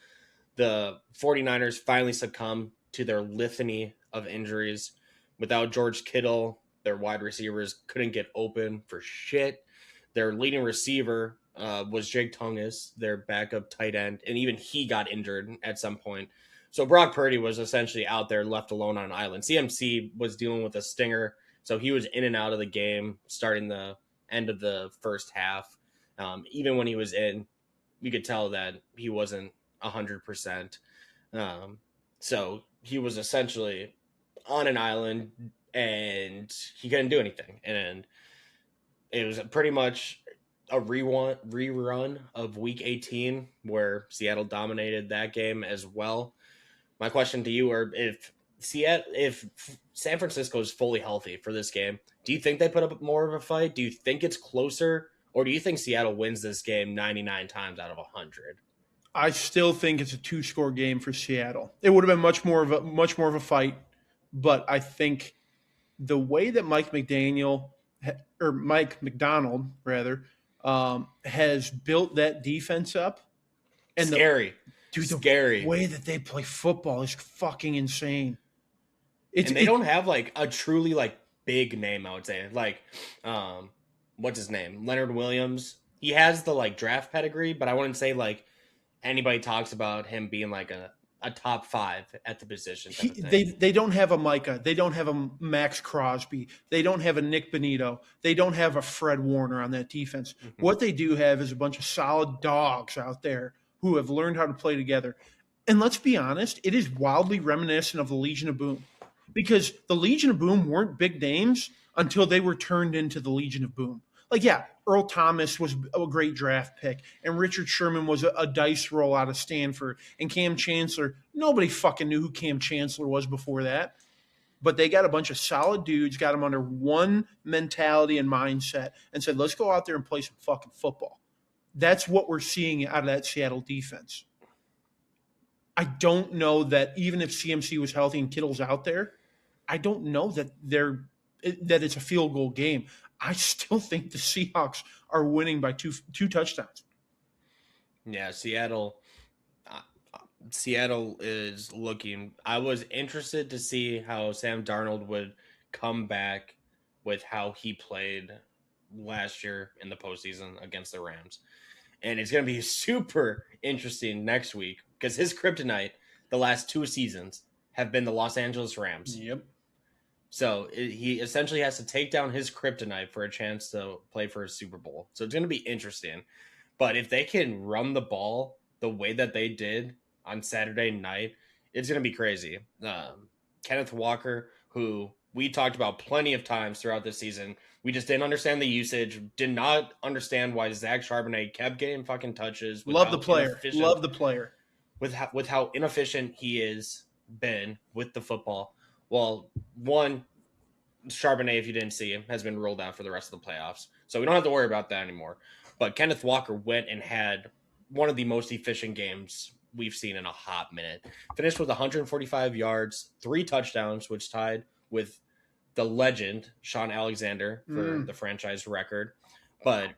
The 49ers finally succumbed to their litany of injuries. Without George Kittle, their wide receivers couldn't get open for shit. Their leading receiver was Jake Tungus, their backup tight end, and even he got injured at some point. So Brock Purdy was essentially out there left alone on an island. CMC was dealing with a stinger, so he was in and out of the game starting the end of the first half. Even when he was in, you could tell that he wasn't 100%. So he was essentially on an island, and he couldn't do anything. And it was pretty much a rerun of Week 18 where Seattle dominated that game as well. My question to you are if San Francisco is fully healthy for this game, do you think they put up more of a fight? Do you think it's closer? Or do you think Seattle wins this game 99 times out of 100?
I still think it's a 2-score game for Seattle. It would have been much more of a fight, but I think the way that Mike McDonald has built that defense up, and
scary.
The way that they play football is fucking insane.
They don't have like a truly like big name, I would say. Like, what's his name? Leonard Williams. He has the like draft pedigree, but I wouldn't say like anybody talks about him being like a top 5 at the position.
They don't have a Micah. They don't have a Max Crosby. They don't have a Nick Bonito. They don't have a Fred Warner on that defense. Mm-hmm. What they do have is a bunch of solid dogs out there who have learned how to play together. And let's be honest, it is wildly reminiscent of the Legion of Boom. Because the Legion of Boom weren't big names until they were turned into the Legion of Boom. Like, yeah, Earl Thomas was a great draft pick, and Richard Sherman was a dice roll out of Stanford, and Cam Chancellor, nobody fucking knew who Cam Chancellor was before that. But they got a bunch of solid dudes, got them under one mentality and mindset, and said, let's go out there and play some fucking football. That's what we're seeing out of that Seattle defense. I don't know that even if CMC was healthy and Kittle's out there, I don't know that it's a field goal game. I still think the Seahawks are winning by two touchdowns.
Yeah, Seattle is looking. I was interested to see how Sam Darnold would come back with how he played last year in the postseason against the Rams. And it's going to be super interesting next week because his kryptonite the last 2 seasons have been the Los Angeles Rams.
Yep.
So he essentially has to take down his kryptonite for a chance to play for a Super Bowl. So it's going to be interesting. But if they can run the ball the way that they did on Saturday night, it's going to be crazy. Kenneth Walker, who we talked about plenty of times throughout this season, we just didn't understand the usage, did not understand why Zach Charbonnet kept getting fucking touches.
Love the player. Love the player.
With how inefficient he is been with the football. Well, one, Charbonnet, if you didn't see him, has been ruled out for the rest of the playoffs. So we don't have to worry about that anymore. But Kenneth Walker went and had one of the most efficient games we've seen in a hot minute. Finished with 145 yards, 3 touchdowns, which tied with the legend, Sean Alexander, for the franchise record. But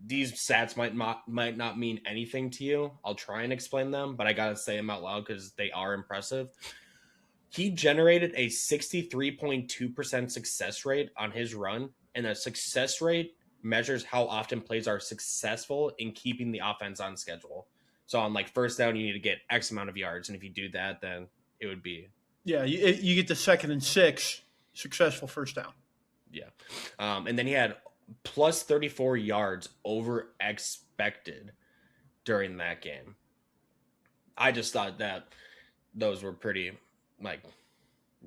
these stats might not mean anything to you. I'll try and explain them, but I got to say them out loud because they are impressive. He generated a 63.2% success rate on his run, and the success rate measures how often plays are successful in keeping the offense on schedule. So on like first down, you need to get X amount of yards, and if you do that, then it would be
you get the 2nd and 6 successful first down.
Yeah, and then he had plus 34 yards over expected during that game. I just thought that those were pretty like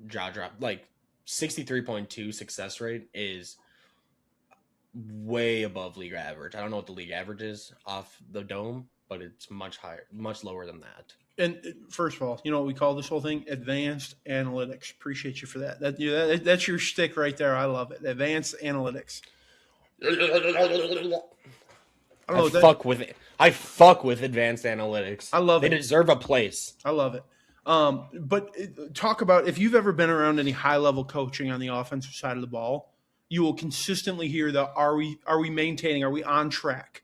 jaw drop. Like 63.2 success rate is way above league average. I don't know what the league average is off the dome, but it's much higher, much lower than that.
And first of all, you know what we call this whole thing? Advanced analytics. Appreciate you for that. That's your shtick right there. I love it. Advanced analytics.
I fuck with advanced analytics.
I love it.
They deserve a place.
I love it. But talk about if you've ever been around any high-level coaching on the offensive side of the ball, you will consistently hear the are we maintaining, are we on track?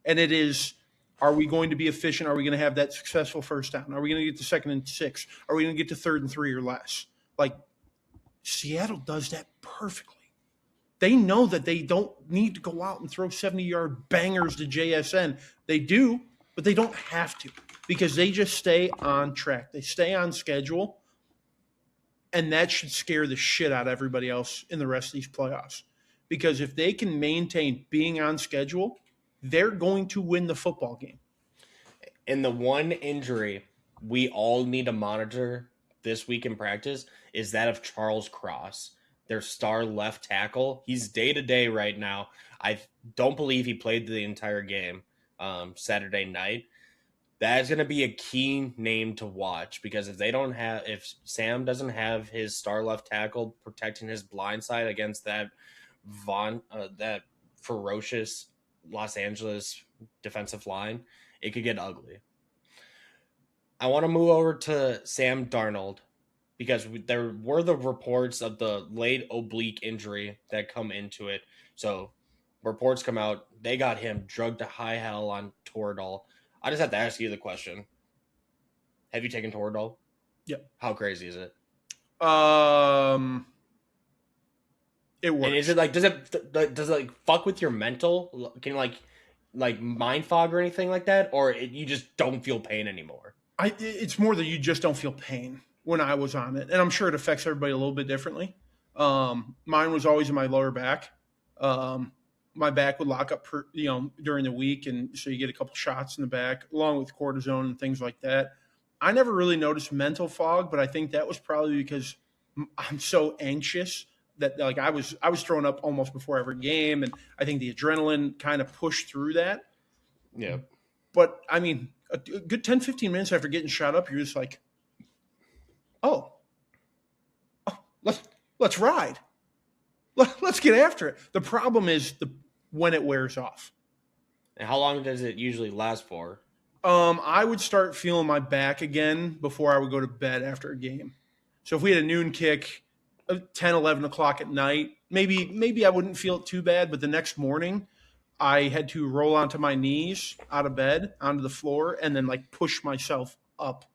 And it is, are we going to be efficient? Are we going to have that successful first down? Are we going to get to 2nd and 6? Are we going to get to 3rd and 3 or less? Like, Seattle does that perfectly. They know that they don't need to go out and throw 70-yard bangers to JSN. They do, but they don't have to because they just stay on track. They stay on schedule, and that should scare the shit out of everybody else in the rest of these playoffs. Because if they can maintain being on schedule, they're going to win the football game.
And the one injury we all need to monitor this week in practice is that of Charles Cross, their star left tackle. He's day-to-day right now. I don't believe he played the entire game Saturday night. That is going to be a key name to watch because if Sam doesn't have his star left tackle protecting his blind side against that ferocious Los Angeles defensive line, it could get ugly. I want to move over to Sam Darnold because there were the reports of the late oblique injury that come into it. So reports come out, they got him drugged to high hell on Toradol. I just have to ask you the question. Have you taken Toradol?
Yep.
How crazy is it?
It works.
And is it like, does it like fuck with your mental? Can you like mind fog or anything like that? Or you just don't feel pain anymore?
It's more that you just don't feel pain when I was on it. And I'm sure it affects everybody a little bit differently. Mine was always in my lower back. My back would lock up, during the week. And so you get a couple shots in the back along with cortisone and things like that. I never really noticed mental fog, but I think that was probably because I'm so anxious that like I was throwing up almost before every game. And I think the adrenaline kind of pushed through that.
Yeah.
But I mean, a good 10, 15 minutes after getting shot up, you're just like, oh, let's ride. Let's get after it. The problem is when it wears off.
And how long does it usually last for?
I would start feeling my back again before I would go to bed after a game. So if we had a noon kick, 10, 11 o'clock at night, maybe I wouldn't feel it too bad, but the next morning I had to roll onto my knees out of bed, onto the floor, and then like push myself up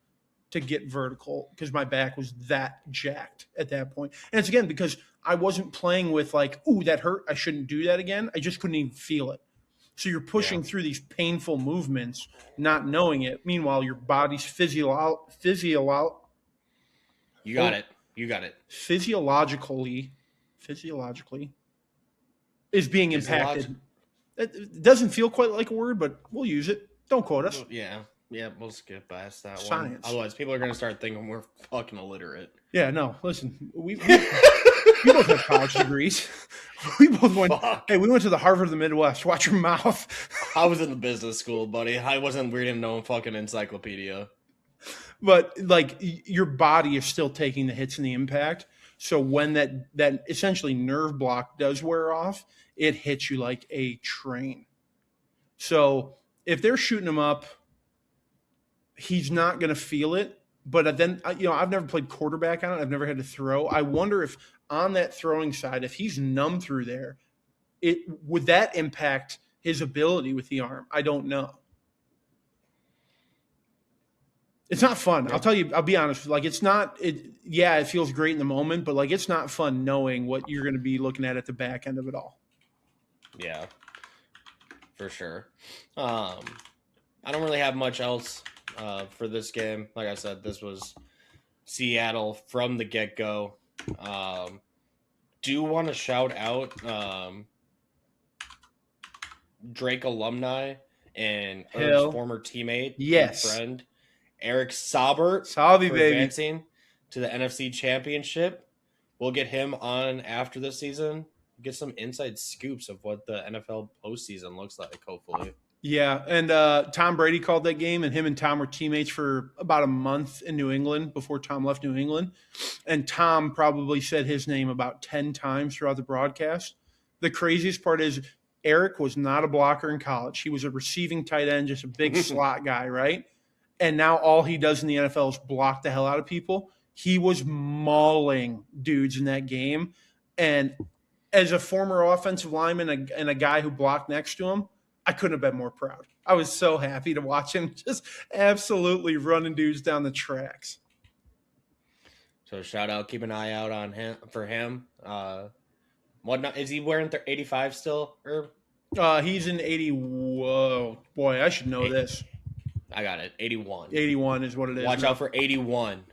to get vertical because my back was that jacked at that point. And it's again because I wasn't playing with like, ooh, that hurt. I shouldn't do that again. I just couldn't even feel it. So you're pushing through these painful movements, not knowing it. Meanwhile, your body's
You got it. You got it.
Physiologically is being impacted. It doesn't feel quite like a word, but we'll use it. Don't quote us.
Yeah, we'll skip past that
Science.
one. Otherwise, people are going to start thinking we're fucking illiterate.
Yeah, no, listen. We both have college degrees. We both went.
Fuck.
Hey, we went to the Harvard of the Midwest. Watch your mouth.
I was in the business school, buddy. I wasn't reading no fucking encyclopedia.
But like your body is still taking the hits and the impact. So when that essentially nerve block does wear off, it hits you like a train. So if they're shooting him up, he's not going to feel it. But then, I've never played quarterback on it. I've never had to throw. I wonder if on that throwing side, if he's numb through there, would that impact his ability with the arm? I don't know. It's not fun.
Yeah.
I'll tell you, I'll be honest. Like, it's not, it feels great in the moment, but like, it's not fun knowing what you're going to be looking at the back end of it all.
Yeah, for sure. I don't really have much else for this game. Like I said, this was Seattle from the get-go. Do want to shout out Drake alumni and Eric's former teammate and friend, Eric Saubert, for advancing to the NFC Championship. We'll get him on after the season. Get some inside scoops of what the NFL postseason looks like, hopefully.
Yeah, and Tom Brady called that game, and him and Tom were teammates for about a month in New England before Tom left New England. And Tom probably said his name about 10 times throughout the broadcast. The craziest part is Eric was not a blocker in college. He was a receiving tight end, just a big slot guy, right? And now all he does in the NFL is block the hell out of people. He was mauling dudes in that game. And as a former offensive lineman and a guy who blocked next to him, I couldn't have been more proud. I was so happy to watch him just absolutely running dudes down the tracks.
So shout out, keep an eye out on him for him. Is he wearing 85 still?
He's in 80. Whoa, boy, I should know this.
I got it. 81.
81 is what it is.
Watch out for 81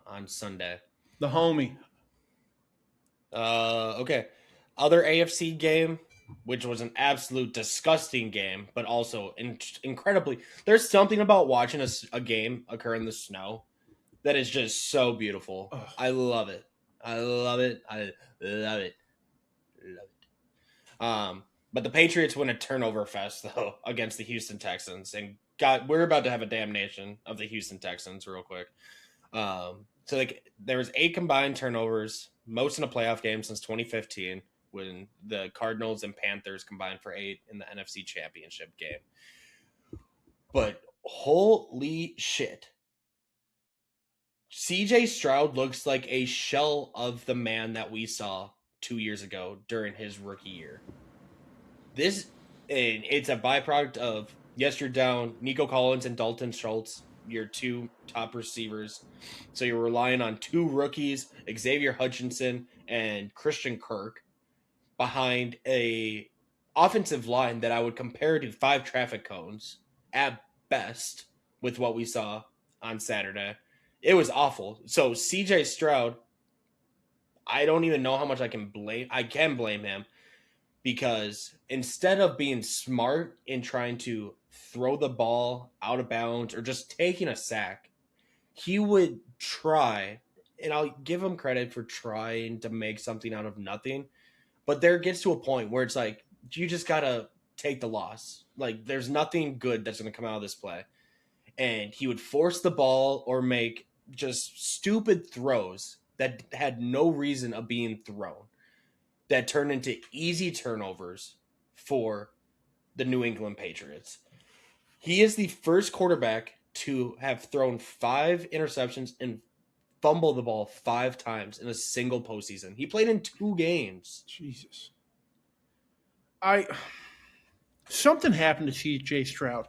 on Sunday.
The homie.
Okay. Other AFC game, which was an absolute disgusting game, but also incredibly. There's something about watching a game occur in the snow that is just so beautiful. Ugh. I love it. I love it. I love it. Love it. But the Patriots win a turnover fest though against the Houston Texans, and we're about to have a damnation of the Houston Texans real quick. So there was 8 combined turnovers, most in a playoff game since 2015. When the Cardinals and Panthers combined for 8 in the NFC Championship game. But holy shit. CJ Stroud looks like a shell of the man that we saw 2 years ago during his rookie year. It's a byproduct of, yes, you're down Nico Collins and Dalton Schultz, your 2 top receivers. So you're relying on 2 rookies, Xavier Hutchinson and Christian Kirk, behind a offensive line that I would compare to 5 traffic cones at best with what we saw on Saturday. It was awful. So CJ Stroud, I don't even know how much I can blame him, because instead of being smart in trying to throw the ball out of bounds or just taking a sack, he would try, and I'll give him credit for trying to make something out of nothing. But there gets to a point where it's like, you just got to take the loss. Like, there's nothing good that's going to come out of this play. And he would force the ball or make just stupid throws that had no reason of being thrown, that turned into easy turnovers for the New England Patriots. He is the first quarterback to have thrown 5 interceptions and fumble the ball 5 times in a single postseason. He played in 2 games.
Jesus. Something happened to CJ Stroud.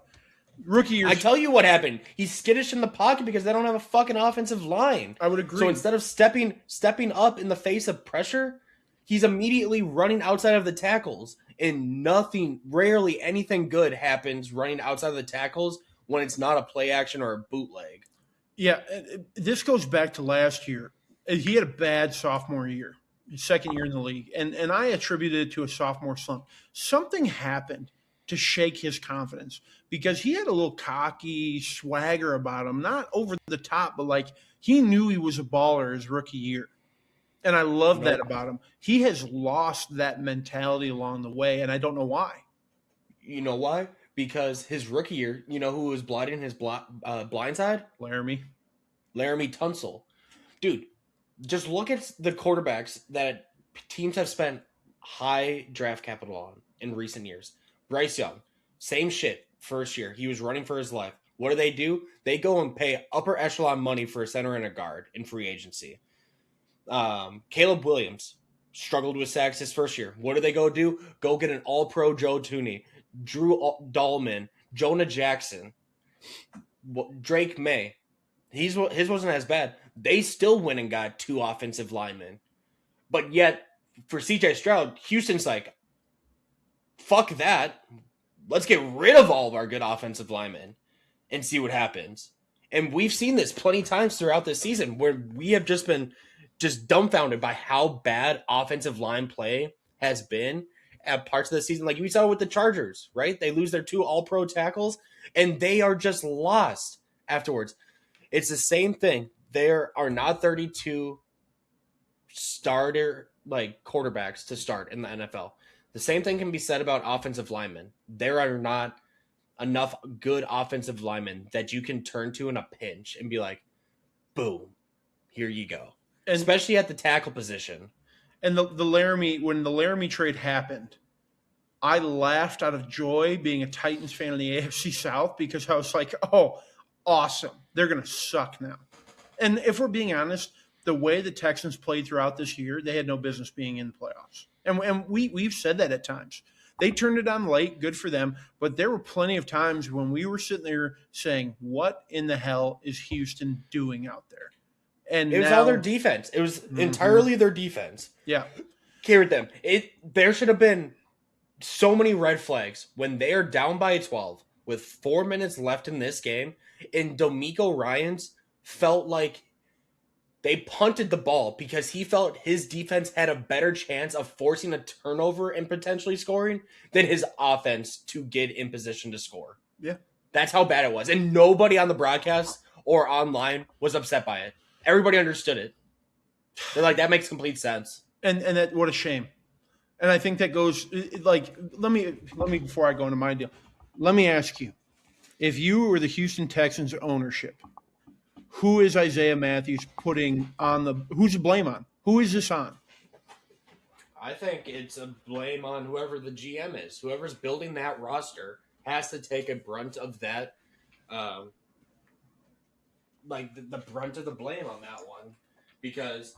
Rookie year.
I tell you what happened. He's skittish in the pocket because they don't have a fucking offensive line.
I would agree.
So instead of stepping up in the face of pressure, he's immediately running outside of the tackles. And rarely anything good happens running outside of the tackles when it's not a play action or a bootleg.
Yeah, this goes back to last year. He had a bad sophomore year, his second year in the league, and I attributed it to a sophomore slump. Something happened to shake his confidence because he had a little cocky swagger about him, not over the top, but like he knew he was a baller his rookie year. And I love that about him. He has lost that mentality along the way, and I don't know why.
You know why? Because his rookie year, you know who was blinding his blind side?
Laramie
Tunsil. Dude, just look at the quarterbacks that teams have spent high draft capital on in recent years. Bryce Young, same shit. First year, he was running for his life. What do? They go and pay upper echelon money for a center and a guard in free agency. Caleb Williams struggled with sacks his first year. What do they go do? Go get an all-pro Joe Tooney, Drew Dahlman, Jonah Jackson, Drake May. His wasn't as bad. They still went and got 2 offensive linemen. But yet, for CJ Stroud, Houston's like, fuck that. Let's get rid of all of our good offensive linemen and see what happens. And we've seen this plenty of times throughout this season where we have just been dumbfounded by how bad offensive line play has been at parts of the season. Like we saw with the Chargers, right? They lose their 2 all-pro tackles, and they are just lost afterwards. It's the same thing. There are not 32 starter quarterbacks to start in the NFL. The same thing can be said about offensive linemen. There are not enough good offensive linemen that you can turn to in a pinch and be like, boom, here you go. And, especially at the tackle position.
And when the Laramie trade happened, I laughed out of joy being a Titans fan in the AFC South because I was like, oh, awesome. They're going to suck now. And if we're being honest, the way the Texans played throughout this year, they had no business being in the playoffs. And we've said that at times. They turned it on late, good for them. But there were plenty of times when we were sitting there saying, what in the hell is Houston doing out there? And
it was all their defense. It was entirely their defense.
Yeah.
Carried them. There should have been so many red flags when they are down by 12 with 4 minutes left in this game, and D'Amico Ryans felt like they punted the ball because he felt his defense had a better chance of forcing a turnover and potentially scoring than his offense to get in position to score.
Yeah.
That's how bad it was. And nobody on the broadcast or online was upset by it. Everybody understood it. They're like, that makes complete sense.
And that, what a shame. And I think that goes like, let me before I go into my deal, let me ask you, if you were the Houston Texans ownership, who is Isaiah Matthews putting on who's the blame on? Who is this on?
I think it's a blame on whoever the GM is. Whoever's building that roster has to take a brunt of that, the brunt of the blame on that one, because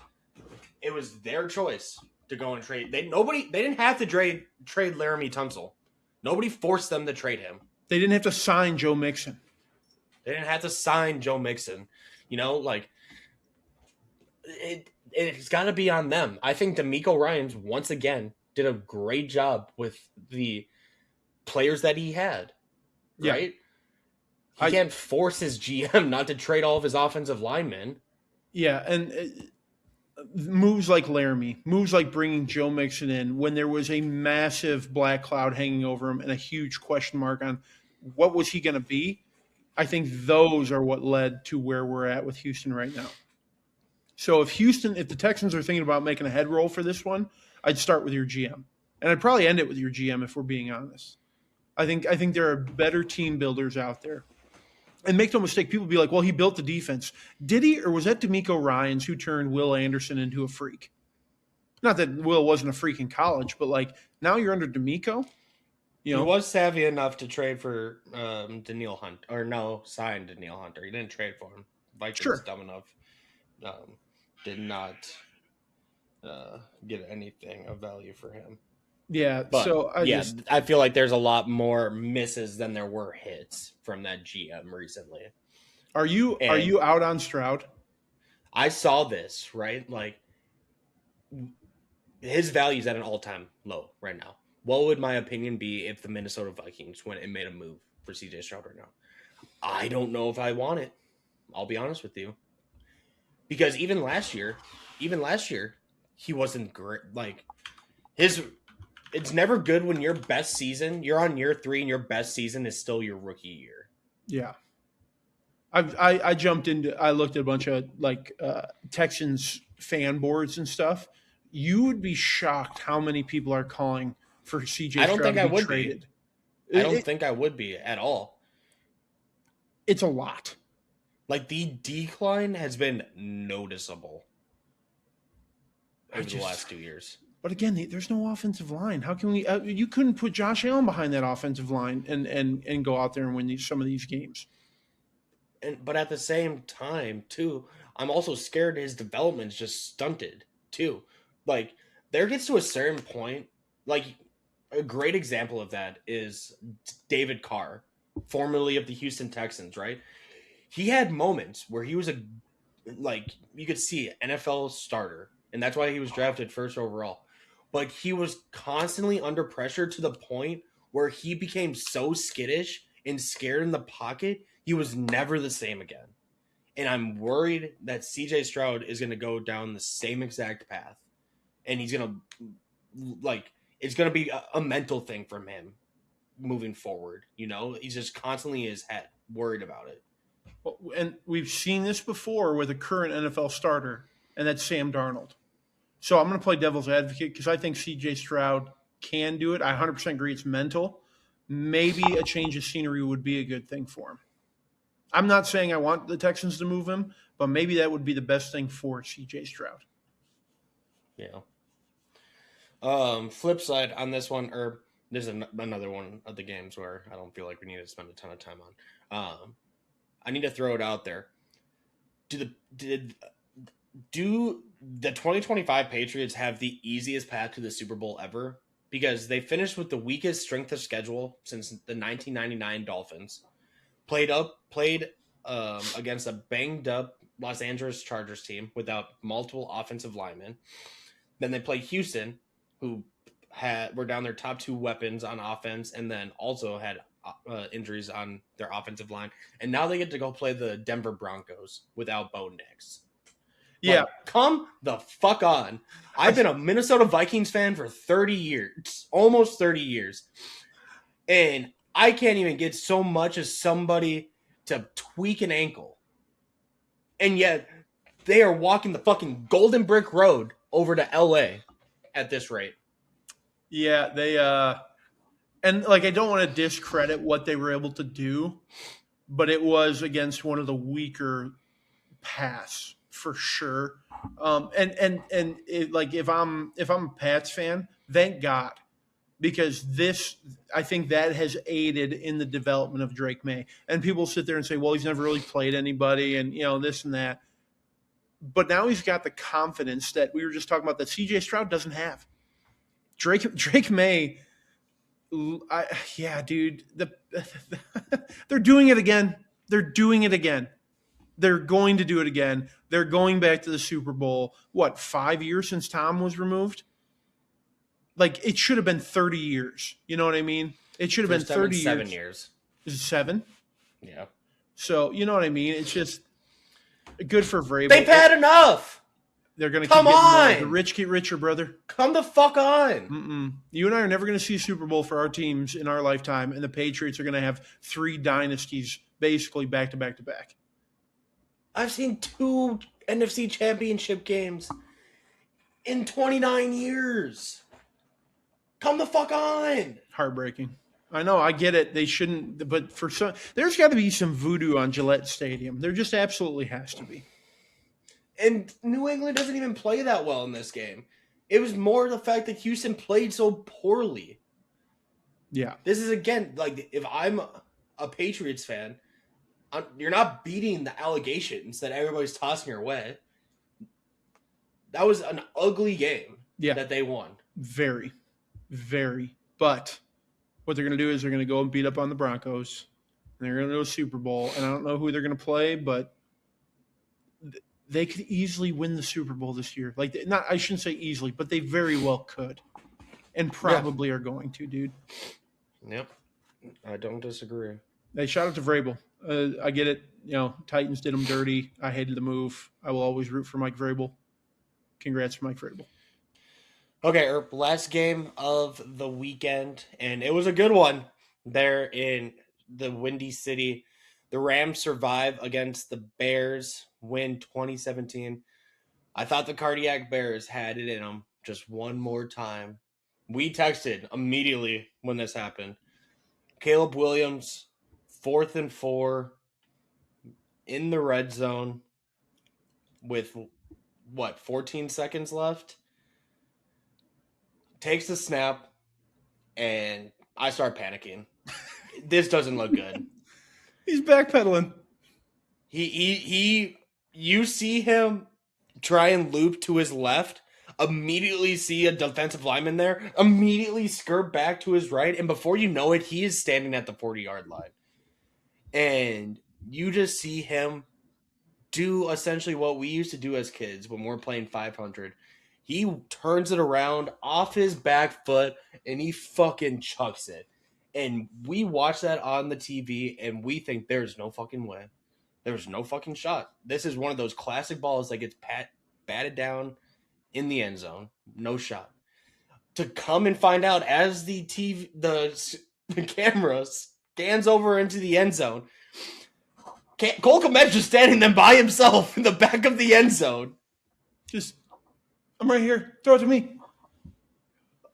it was their choice to go and trade. They didn't have to trade Laramie Tunsil. Nobody forced them to trade him.
They didn't have to sign Joe Mixon.
They didn't have to sign Joe Mixon. It's got to be on them. I think D'Amico Ryans, once again, did a great job with the players that he had. Right? Yeah. He can't force his GM not to trade all of his offensive linemen.
Yeah, and moves like Laramie, moves like bringing Joe Mixon in when there was a massive black cloud hanging over him and a huge question mark on what was he going to be. I think those are what led to where we're at with Houston right now. So if the Texans are thinking about making a head roll for this one, I'd start with your GM. And I'd probably end it with your GM if we're being honest. I think there are better team builders out there. And make no mistake, people be like, well, he built the defense. Did he, or was that D'Amico Ryans who turned Will Anderson into a freak? Not that Will wasn't a freak in college, but now you're under D'Amico.
He was savvy enough to trade for Danielle Hunt, or no, sign Danielle Hunter. He didn't trade for him. Vikings was dumb enough. Did not get anything of value for him.
Yeah.
But
So
I feel like there's a lot more misses than there were hits from that GM recently.
are you
And
out on Stroud?
I saw this, right? Like his value is at an all-time low right now. What would my opinion be if the Minnesota Vikings went and made a move for CJ Stroud right now? I don't know if I want it. I'll be honest with you. Because even last year, he wasn't great. Like it's never good when your best season, you're on year 3 and your best season is still your rookie year.
Yeah. I jumped into, I looked at a bunch of like Texans fan boards and stuff. You would be shocked how many people are calling for CJ
I don't
Stroud
think
to
I
be
would
traded.
be. I don't think I would be at all.
It's a lot.
Like the decline has been noticeable over the last 2 years.
But again, there's no offensive line. How can we? You couldn't put Josh Allen behind that offensive line and go out there and win some of these games.
But at the same time, too, I'm also scared his development's just stunted too. Like there gets to a certain point, like a great example of that is David Carr, formerly of the Houston Texans, right? He had moments where he was you could see NFL starter, and that's why he was drafted first overall. But he was constantly under pressure to the point where he became so skittish and scared in the pocket, he was never the same again. And I'm worried that CJ Stroud is going to go down the same exact path. And he's going to, it's going to be a mental thing from him moving forward. You know, he's just constantly in his head worried about it.
And we've seen this before with a current NFL starter, and that's Sam Darnold. So I'm going to play devil's advocate because I think CJ Stroud can do it. I 100% agree it's mental. Maybe a change of scenery would be a good thing for him. I'm not saying I want the Texans to move him, but maybe that would be the best thing for CJ Stroud.
Yeah. Flip side on this one, or there's another one of the games where I don't feel like we need to spend a ton of time on. I need to throw it out there. Do the 2025 Patriots have the easiest path to the Super Bowl ever? Because they finished with the weakest strength of schedule since the 1999 Dolphins. Played against a banged up Los Angeles Chargers team without multiple offensive linemen. Then they play Houston, who were down their top 2 weapons on offense, and then also had injuries on their offensive line. And now they get to go play the Denver Broncos without Bo Nix.
Yeah.
Come the fuck on. I've been a Minnesota Vikings fan for 30 years, almost 30 years. And I can't even get so much as somebody to tweak an ankle. And yet they are walking the fucking golden brick road over to LA at this rate.
Yeah, they and I don't want to discredit what they were able to do, but it was against one of the weaker paths for sure. And if I'm a Pats fan, thank God, because I think that has aided in the development of Drake May. And people sit there and say, well, he's never really played anybody, and this and that. But now he's got the confidence that we were just talking about that CJ Stroud doesn't have. Drake May, dude, they're doing it again. They're doing it again. They're going to do it again. They're going back to the Super Bowl. 5 years since Tom was removed? It should have been 30 years. You know what I mean? It should have been 30 years.
7 years.
Is it 7?
Yeah.
So, you know what I mean? It's just good for Vrabel.
They've had enough.
They're going to keep getting more. The rich get richer, brother.
Come the fuck on.
You and I are never going to see a Super Bowl for our teams in our lifetime, and the Patriots are going to have 3 dynasties basically back to back to back.
I've seen 2 NFC championship games in 29 years. Come the fuck on.
Heartbreaking. I know, I get it. They shouldn't, but there's got to be some voodoo on Gillette Stadium. There just absolutely has to be.
And New England doesn't even play that well in this game. It was more the fact that Houston played so poorly.
Yeah.
This is, again, if I'm a Patriots fan, you're not beating the allegations that everybody's tossing your way. That was an ugly game that they won.
Very. Very. But what they're going to do is they're going to go and beat up on the Broncos. And they're going to go to Super Bowl. And I don't know who they're going to play, but they could easily win the Super Bowl this year. I shouldn't say easily, but they very well could. And probably are going to, dude.
Yep. I don't disagree.
They shout out to Vrabel. I get it. Titans did them dirty. I hated the move. I will always root for Mike Vrabel. Congrats for Mike Vrabel.
Okay, Erp, last game of the weekend, and it was a good one there in the Windy City. The Rams survive against the Bears, win 2017. I thought the Cardiac Bears had it in them just one more time. We texted immediately when this happened. Caleb Williams, 4th and 4 in the red zone with, 14 seconds left? Takes the snap, and I start panicking. This doesn't look good.
He's backpedaling.
You see him try and loop to his left, immediately see a defensive lineman there, immediately skirt back to his right, and before you know it, he is standing at the 40-yard line. And you just see him do essentially what we used to do as kids when we're playing 500. He turns it around off his back foot, and he fucking chucks it. And we watch that on the TV, and we think there's no fucking way. There's no fucking shot. This is one of those classic balls that gets batted down in the end zone. No shot. To come and find out as the camera scans over into the end zone, Cole Kmet's just standing there by himself in the back of the end zone.
I'm right here. Throw it to me.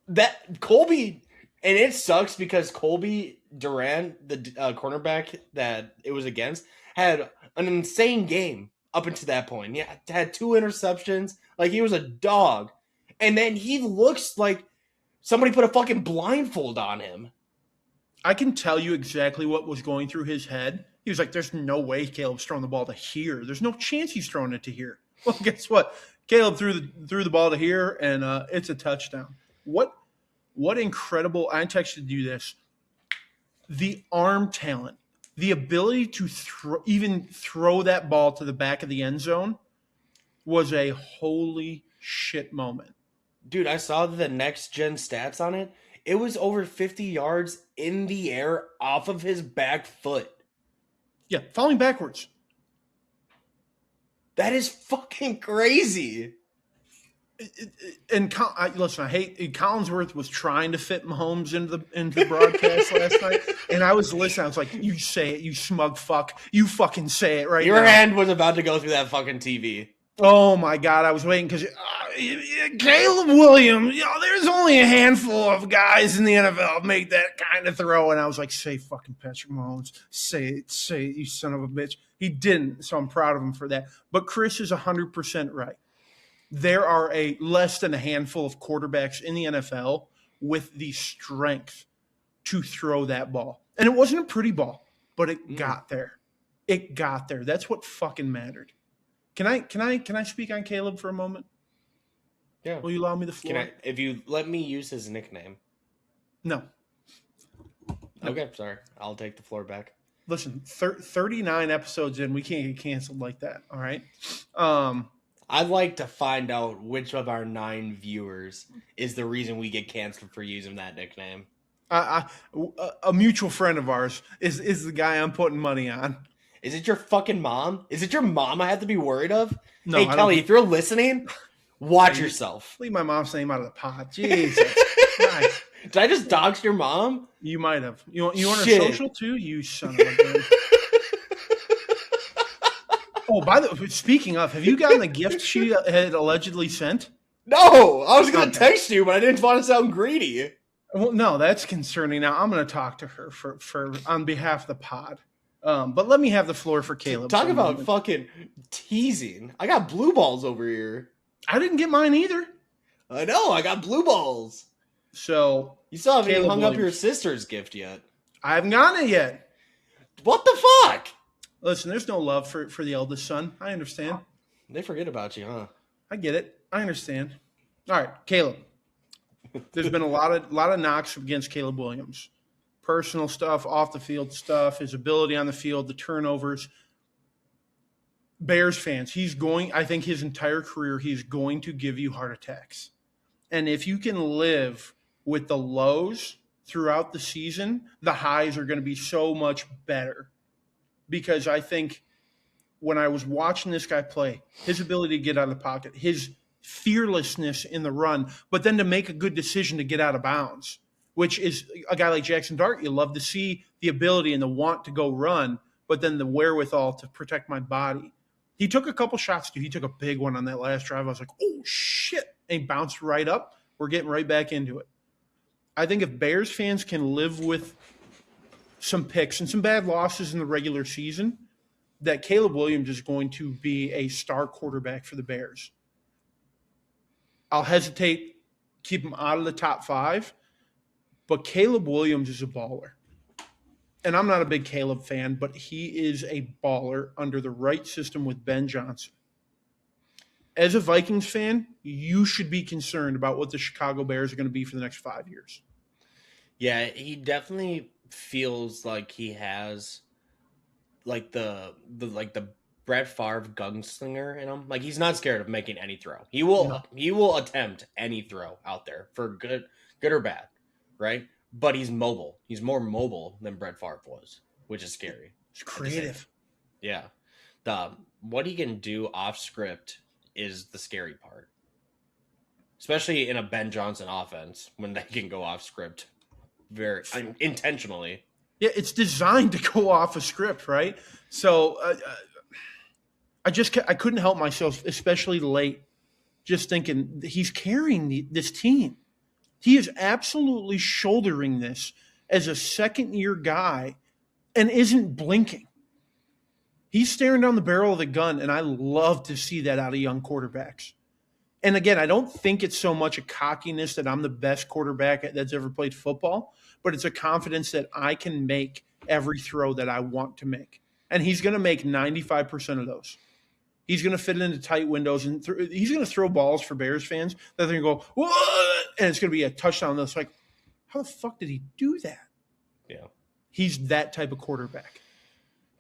That Colby, and it sucks because Colby Durant, the cornerback that it was against, had an insane game up until that point. He had 2 interceptions. Like, he was a dog. And then he looks like somebody put a fucking blindfold on him.
I can tell you exactly what was going through his head. He was like, there's no way Caleb's throwing the ball to here. There's no chance he's throwing it to here. Well, guess what? Caleb threw the ball to here, and it's a touchdown. What incredible – I texted you this. The arm talent, the ability to throw that ball to the back of the end zone was a holy shit moment.
Dude, I saw the next-gen stats on it. It was over 50 yards in the air off of his back foot.
Yeah, falling backwards.
That is fucking crazy.
Listen, I hate Collinsworth was trying to fit Mahomes into the broadcast last night, and I was listening. I was like, "You say it, you smug fuck! You fucking say it right now!"
Your hand was about to go through that fucking TV.
Oh my god, I was waiting because Caleb Williams. There's only a handful of guys in the NFL make that kind of throw, and I was like, "Say fucking Patrick Mahomes, say it, you son of a bitch." He didn't, so I'm proud of him for that. But Chris is 100% right. There are less than a handful of quarterbacks in the NFL with the strength to throw that ball. And it wasn't a pretty ball, but it got there. It got there. That's what fucking mattered. Can I speak on Caleb for a moment?
Yeah.
Will you allow me the floor?
If you let me use his nickname.
No.
Okay, sorry. I'll take the floor back.
Listen, 39 episodes in, we can't get canceled like that, all right?
I'd like to find out which of our 9 viewers is the reason we get canceled for using that nickname.
A mutual friend of ours is the guy I'm putting money on.
Is it your fucking mom? Is it your mom I have to be worried of?
No,
hey, Kelly, if you're listening, watch yourself.
Leave my mom's name out of the pot. Jesus Christ.
Did I just dox your mom?
You might have. You want her social too? You son of a gun. Oh, by the way, speaking of, have you gotten the gift she had allegedly sent?
No, I was going to text you, but I didn't want to sound greedy.
Well, no, that's concerning. Now I'm going to talk to her for on behalf of the pod. But let me have the floor for Caleb.
Talk about fucking teasing. I got blue balls over here.
I didn't get mine either.
I know. I got blue balls.
So
you still haven't even hung up your sister's gift yet.
I haven't gotten it yet.
What the fuck?
Listen, there's no love for the eldest son. I understand.
They forget about you, huh?
I get it. I understand. All right, Caleb. There's been a lot of knocks against Caleb Williams. Personal stuff, off the field stuff, his ability on the field, the turnovers. Bears fans, I think his entire career, he's going to give you heart attacks. And if you can live with the lows throughout the season, the highs are going to be so much better. Because I think when I was watching this guy play, his ability to get out of the pocket, his fearlessness in the run, but then to make a good decision to get out of bounds, which is a guy like Jackson Dart, you love to see the ability and the want to go run, but then the wherewithal to protect my body. He took a couple shots, too. He took a big one on that last drive. I was like, oh, shit. And he bounced right up. We're getting right back into it. I think if Bears fans can live with some picks and some bad losses in the regular season, that Caleb Williams is going to be a star quarterback for the Bears. I'll hesitate, keep him out of the top 5, but Caleb Williams is a baller. And I'm not a big Caleb fan, but he is a baller under the right system with Ben Johnson. As a Vikings fan, you should be concerned about what the Chicago Bears are going to be for the next 5 years.
Yeah, he definitely feels like he has like the Brett Favre gunslinger in him. Like he's not scared of making any throw. He will attempt any throw out there for good or bad, right? But he's mobile. He's more mobile than Brett Favre was, which is scary.
It's creative.
Yeah. What he can do off script is the scary part. Especially in a Ben Johnson offense when they can go off script intentionally.
Yeah, it's designed to go off a script, right? So I couldn't help myself, especially late, just thinking he's carrying this team. He is absolutely shouldering this as a second-year guy and isn't blinking. He's staring down the barrel of the gun, and I love to see that out of young quarterbacks. And again, I don't think it's so much a cockiness that I'm the best quarterback that's ever played football, but it's a confidence that I can make every throw that I want to make. And he's going to make 95% of those. He's going to fit into tight windows, and he's going to throw balls for Bears fans that they're going to go, what? And it's going to be a touchdown that's like, how the fuck did he do that?
Yeah.
He's that type of quarterback.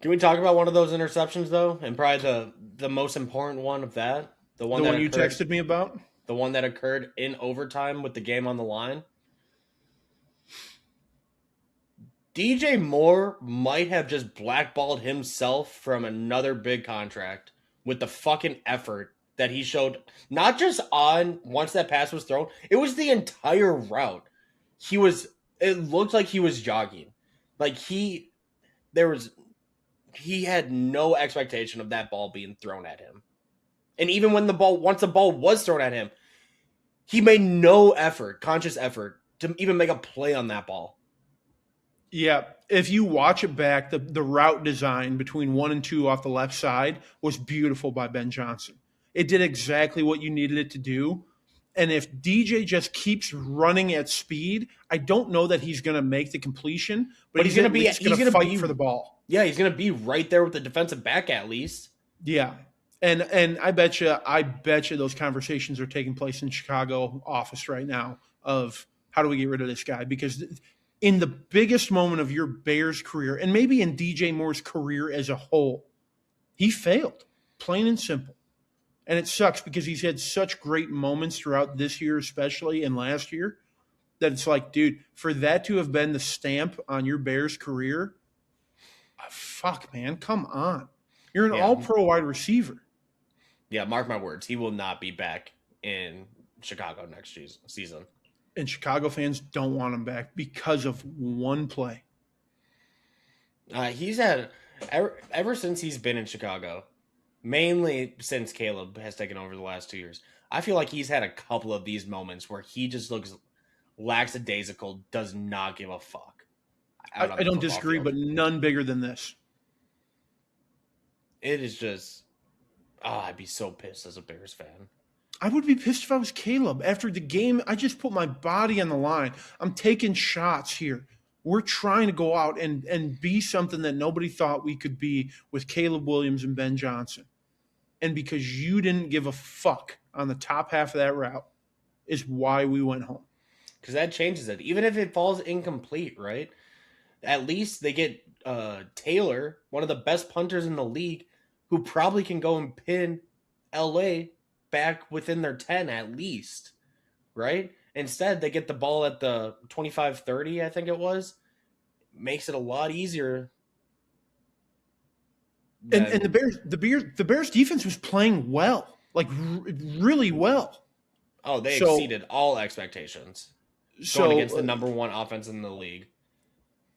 Can we talk about one of those interceptions, though? And probably the most important one of that? The one
you texted me about?
The one that occurred in overtime with the game on the line? DJ Moore might have just blackballed himself from another big contract with the fucking effort that he showed, not just on once that pass was thrown, it was the entire route. It looked like he was jogging. Like he had no expectation of that ball being thrown at him. And even when once the ball was thrown at him, he made no conscious effort to even make a play on that ball.
Yeah, if you watch it back, the route design between 1 and 2 off the left side was beautiful by Ben Johnson. It did exactly what you needed it to do. And if DJ just keeps running at speed, I don't know that he's going to make the completion, but he's going to fight for the ball.
Yeah, he's going to be right there with the defensive back at least.
Yeah. And I bet you those conversations are taking place in Chicago office right now of how do we get rid of this guy? Because in the biggest moment of your Bears career, and maybe in DJ Moore's career as a whole, he failed, plain and simple. And it sucks because he's had such great moments throughout this year, especially, and last year, that it's like, dude, for that to have been the stamp on your Bears career, fuck, man, come on. You're an all-pro wide receiver.
Yeah, mark my words. He will not be back in Chicago next season.
And Chicago fans don't want him back because of one play.
He's had, ever since he's been in Chicago, mainly since Caleb has taken over the last 2 years, I feel like he's had a couple of these moments where he just looks lackadaisical, does not give a fuck.
I don't disagree, but none bigger than this.
It is just, I'd be so pissed as a Bears fan.
I would be pissed if I was Caleb. After the game, I just put my body on the line. I'm taking shots here. We're trying to go out and be something that nobody thought we could be with Caleb Williams and Ben Johnson. And because you didn't give a fuck on the top half of that route is why we went home.
because that changes it. Even if it falls incomplete, right? At least they get Taylor, one of the best punters in the league, who probably can go and pin LA back within their 10 at least, right? Instead, they get the ball at the 25-30, I think it was. Makes it a lot easier.
And the Bears defense was playing well, like really well.
Oh, they exceeded all expectations. Going against the number one offense in the league.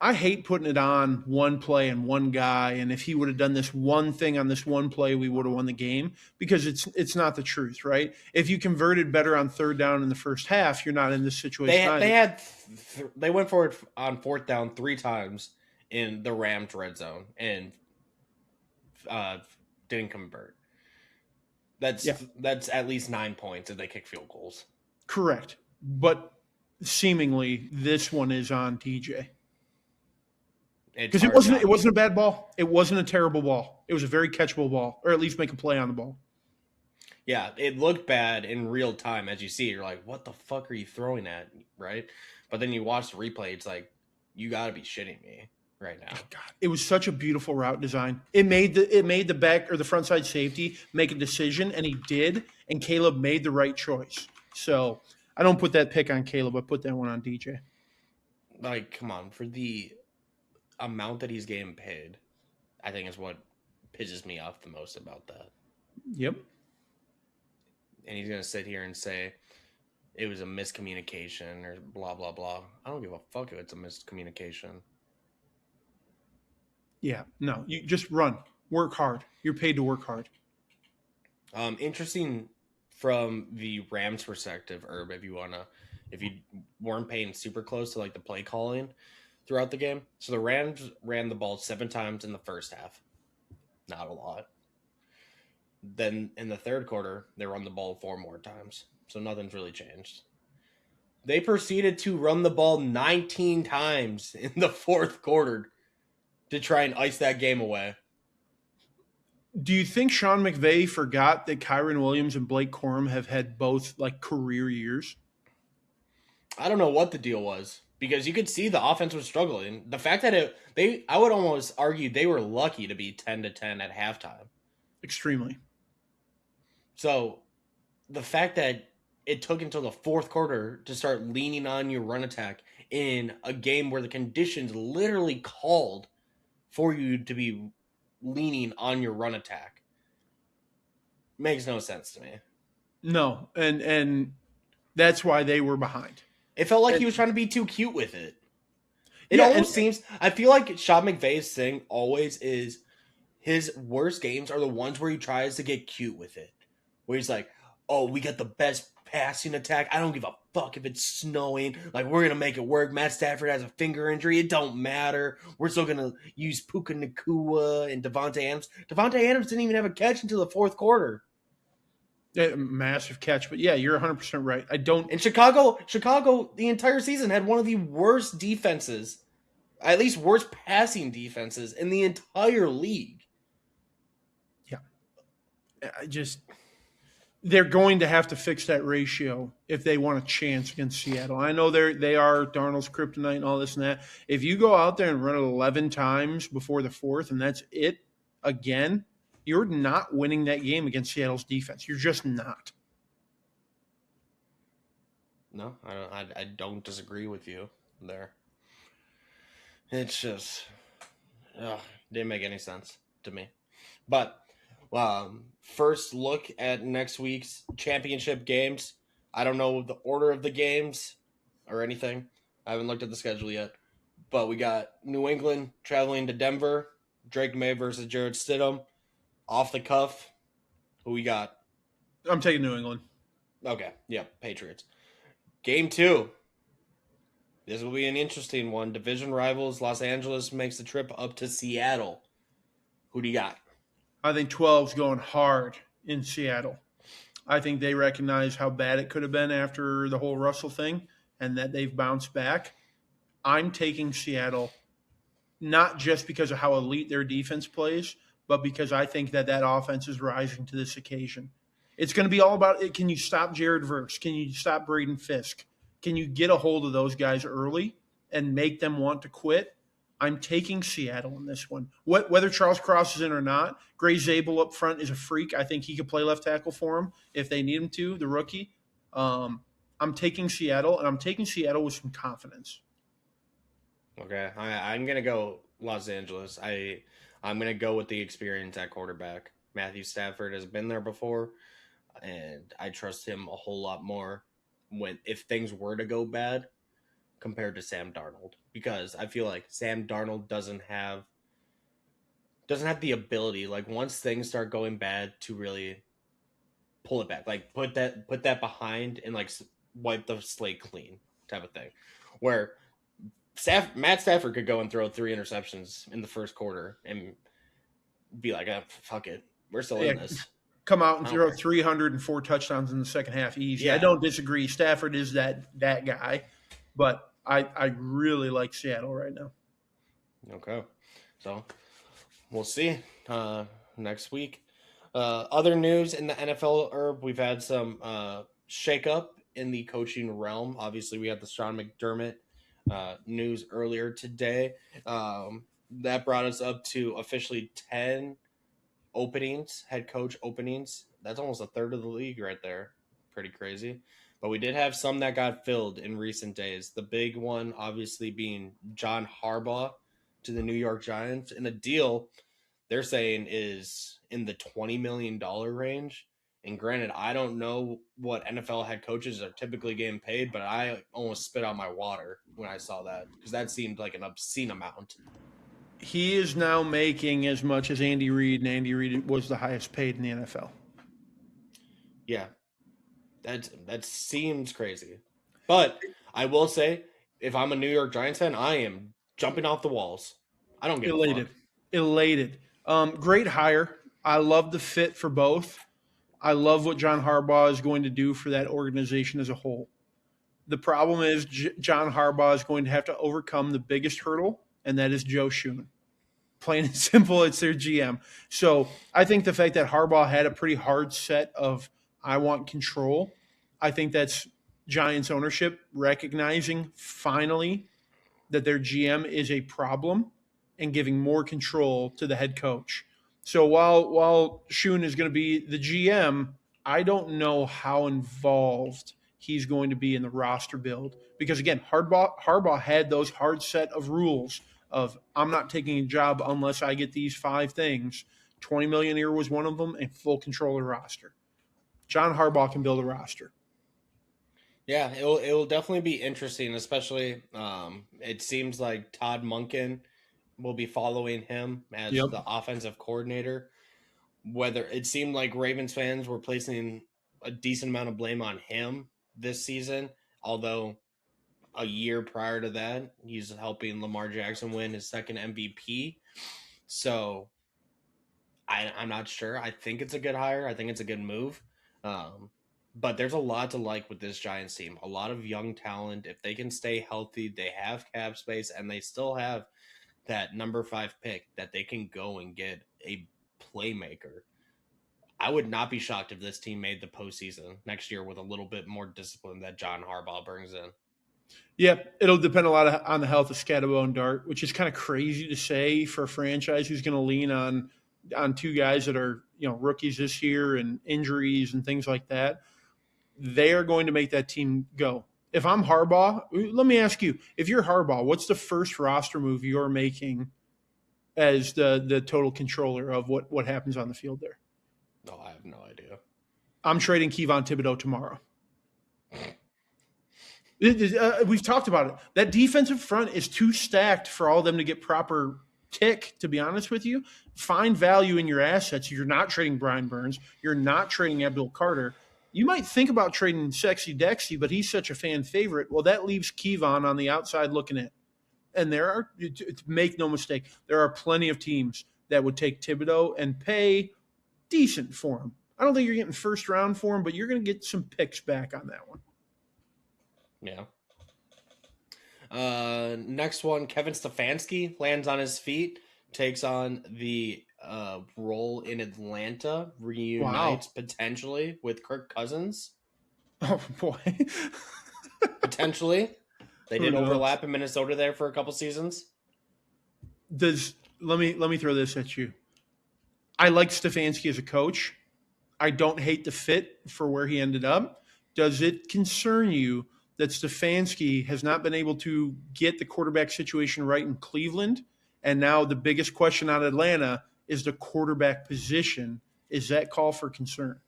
I hate putting it on one play and one guy, and if he would have done this one thing on this one play, we would have won the game, because it's not the truth, right? If you converted better on third down in the first half, you're not in this situation.
They went for it on fourth down 3 times in the Rams red zone and didn't convert. That's at least 9 points if they kick field goals.
Correct, but seemingly this one is on TJ. Because it wasn't a bad ball. It wasn't a terrible ball. It was a very catchable ball, or at least make a play on the ball.
Yeah, it looked bad in real time. As you see, you're like, what the fuck are you throwing at, right? But then you watch the replay, it's like, you got to be shitting me right now.
God, it was such a beautiful route design. It made the back or the front side safety make a decision, and he did, and Caleb made the right choice. So I don't put that pick on Caleb. I put that one on DJ.
Like, come on, for the amount that he's getting paid, I think is what pisses me off the most about that.
Yep.
And he's going to sit here and say it was a miscommunication or blah, blah, blah. I don't give a fuck if it's a miscommunication.
Yeah, no, you just run. Work hard. You're paid to work hard.
Interesting from the Rams' perspective, Herb, if you weren't paying super close to like the play calling throughout the game. So the Rams ran the ball 7 times in the first half. Not a lot. Then in the third quarter, they run the ball 4 more times. So nothing's really changed. They proceeded to run the ball 19 times in the fourth quarter to try and ice that game away.
Do you think Sean McVay forgot that Kyron Williams and Blake Corum have had both like career years?
I don't know what the deal was, because you could see the offense was struggling. The fact that I would almost argue they were lucky to be 10-10 at halftime.
Extremely.
So the fact that it took until the fourth quarter to start leaning on your run attack in a game where the conditions literally called for you to be leaning on your run attack makes no sense to me.
No, and that's why they were behind.
It felt like he was trying to be too cute with it. It almost seems, I feel like Sean McVay's thing always is his worst games are the ones where he tries to get cute with it. Where he's like, oh, we got the best passing attack. I don't give a fuck if it's snowing. Like, we're going to make it work. Matt Stafford has a finger injury. It don't matter. We're still going to use Puka Nacua and Devontae Adams. Devontae Adams didn't even have a catch until the fourth quarter.
Yeah, massive catch. But yeah, you're 100% right.
In Chicago, the entire season had one of the worst defenses, at least worst passing defenses in the entire league.
Yeah. They're going to have to fix that ratio if they want a chance against Seattle. I know they are Darnold's kryptonite and all this and that. If you go out there and run it 11 times before the fourth and that's it again, you're not winning that game against Seattle's defense. You're just not.
No, I don't disagree with you there. It's just didn't make any sense to me. But first look at next week's championship games. I don't know the order of the games or anything. I haven't looked at the schedule yet. But we got New England traveling to Denver. Drake May versus Jared Stidham. Off the cuff. Who we got?
I'm taking New England.
Okay. Yeah, Patriots. Game 2. This will be an interesting one. Division rivals. Los Angeles makes the trip up to Seattle. Who do you got?
I think 12's going hard in Seattle. I think they recognize how bad it could have been after the whole Russell thing and that they've bounced back. I'm taking Seattle not just because of how elite their defense plays, but because I think that offense is rising to this occasion. It's going to be all about it. Can you stop Jared Verse? Can you stop Braden Fisk? Can you get a hold of those guys early and make them want to quit? I'm taking Seattle in this one. Whether Charles Cross is in or not, Gray Zabel up front is a freak. I think he could play left tackle for him if they need him to, the rookie. I'm taking Seattle, and I'm taking Seattle with some confidence.
Okay, I'm gonna go Los Angeles. I'm gonna go with the experience at quarterback. Matthew Stafford has been there before, and I trust him a whole lot more if things were to go bad compared to Sam Darnold, because I feel like Sam Darnold doesn't have the ability, like, once things start going bad, to really pull it back, like put that behind and like wipe the slate clean type of thing, where Matt Stafford could go and throw 3 interceptions in the first quarter and be like, fuck it, we're still in this.
Come out and throw 304 touchdowns in the second half easy. Yeah. I don't disagree. Stafford is that guy, but I really like Seattle right now.
Okay, so we'll see next week. Other news in the NFL, Herb, we've had some shakeup in the coaching realm. Obviously, we had the Sean McDermott news earlier today. That brought us up to officially 10 openings, head coach openings. That's almost a third of the league right there. Pretty crazy. But we did have some that got filled in recent days. The big one, obviously, being John Harbaugh to the New York Giants. And the deal, they're saying, is in the $20 million range. And granted, I don't know what NFL head coaches are typically getting paid, but I almost spit out my water when I saw that, because that seemed like an obscene amount.
He is now making as much as Andy Reid, and Andy Reid was the highest paid in the NFL.
Yeah. That seems crazy. But I will say, if I'm a New York Giants fan, I am jumping off the walls. I don't give a fuck.
Elated. Great hire. I love the fit for both. I love what John Harbaugh is going to do for that organization as a whole. The problem is John Harbaugh is going to have to overcome the biggest hurdle, and that is Joe Schoen. Plain and simple, it's their GM. So I think the fact that Harbaugh had a pretty hard set of I want control, I think that's Giants ownership recognizing finally that their GM is a problem and giving more control to the head coach. So while Schoen is going to be the GM, I don't know how involved he's going to be in the roster build, because again, Harbaugh had those hard set of rules of I'm not taking a job unless I get these 5 things. 20 million a year was one of them, and full control of the roster. John Harbaugh can build a roster.
Yeah, it will definitely be interesting, especially it seems like Todd Monken will be following him as the offensive coordinator. Whether it seemed like Ravens fans were placing a decent amount of blame on him this season, although a year prior to that, he's helping Lamar Jackson win his second MVP. So I'm not sure. I think it's a good hire. I think it's a good move. But there's a lot to like with this Giants team. A lot of young talent. If they can stay healthy, they have cap space, and they still have that number 5 pick that they can go and get a playmaker. I would not be shocked if this team made the postseason next year with a little bit more discipline that John Harbaugh brings in.
Yeah, it'll depend a lot on the health of Scatterbo and Dart, which is kind of crazy to say for a franchise who's going to lean on 2 guys that are rookies this year and injuries and things like that. They are going to make that team go. If I'm Harbaugh, let me ask you, if you're Harbaugh, what's the first roster move you're making as the total controller of what happens on the field there?
No, I have no idea.
I'm trading Kevon Thibodeau tomorrow. We've talked about it. That defensive front is too stacked for all of them to get proper tick, to be honest with you. Find value in your assets. You're not trading Brian Burns. You're not trading Abdul Carter. You might think about trading Sexy Dexy, but he's such a fan favorite. Well, that leaves Kevon on the outside looking in. And make no mistake, there are plenty of teams that would take Thibodeau and pay decent for him. I don't think you're getting first round for him, but you're going to get some picks back on that one.
Yeah. Next one, Kevin Stefanski lands on his feet, takes on the role in Atlanta, reunites potentially with Kirk Cousins.
Oh, boy.
Potentially. They
Who
did
knows?
overlap in Minnesota there for a couple seasons.
Let me throw this at you. I like Stefanski as a coach. I don't hate the fit for where he ended up. Does it concern you that Stefanski has not been able to get the quarterback situation right in Cleveland? And now the biggest question out of Atlanta is the quarterback position. Is that call for concern?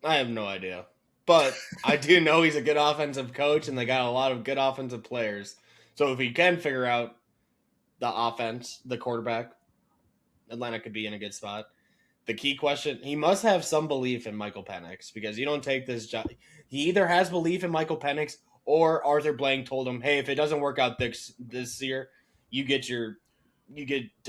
I have no idea. But I do know he's a good offensive coach, and they got a lot of good offensive players. So if he can figure out the offense, the quarterback, Atlanta could be in a good spot. The key question, he must have some belief in Michael Penix, because you don't take this job. He either has belief in Michael Penix, or Arthur Blank told him, hey, if it doesn't work out this year, you get to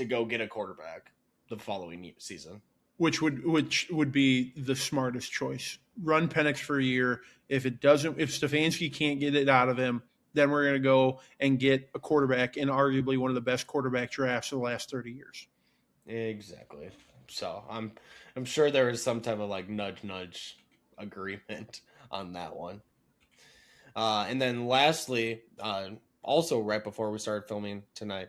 go get a quarterback the following season.
Which would be the smartest choice. Run Penix for a year. If Stefanski can't get it out of him, then we're going to go and get a quarterback in arguably one of the best quarterback drafts of the last 30 years.
Exactly. So I'm sure there is some type of like nudge agreement on that one. And then lastly, also right before we started filming tonight,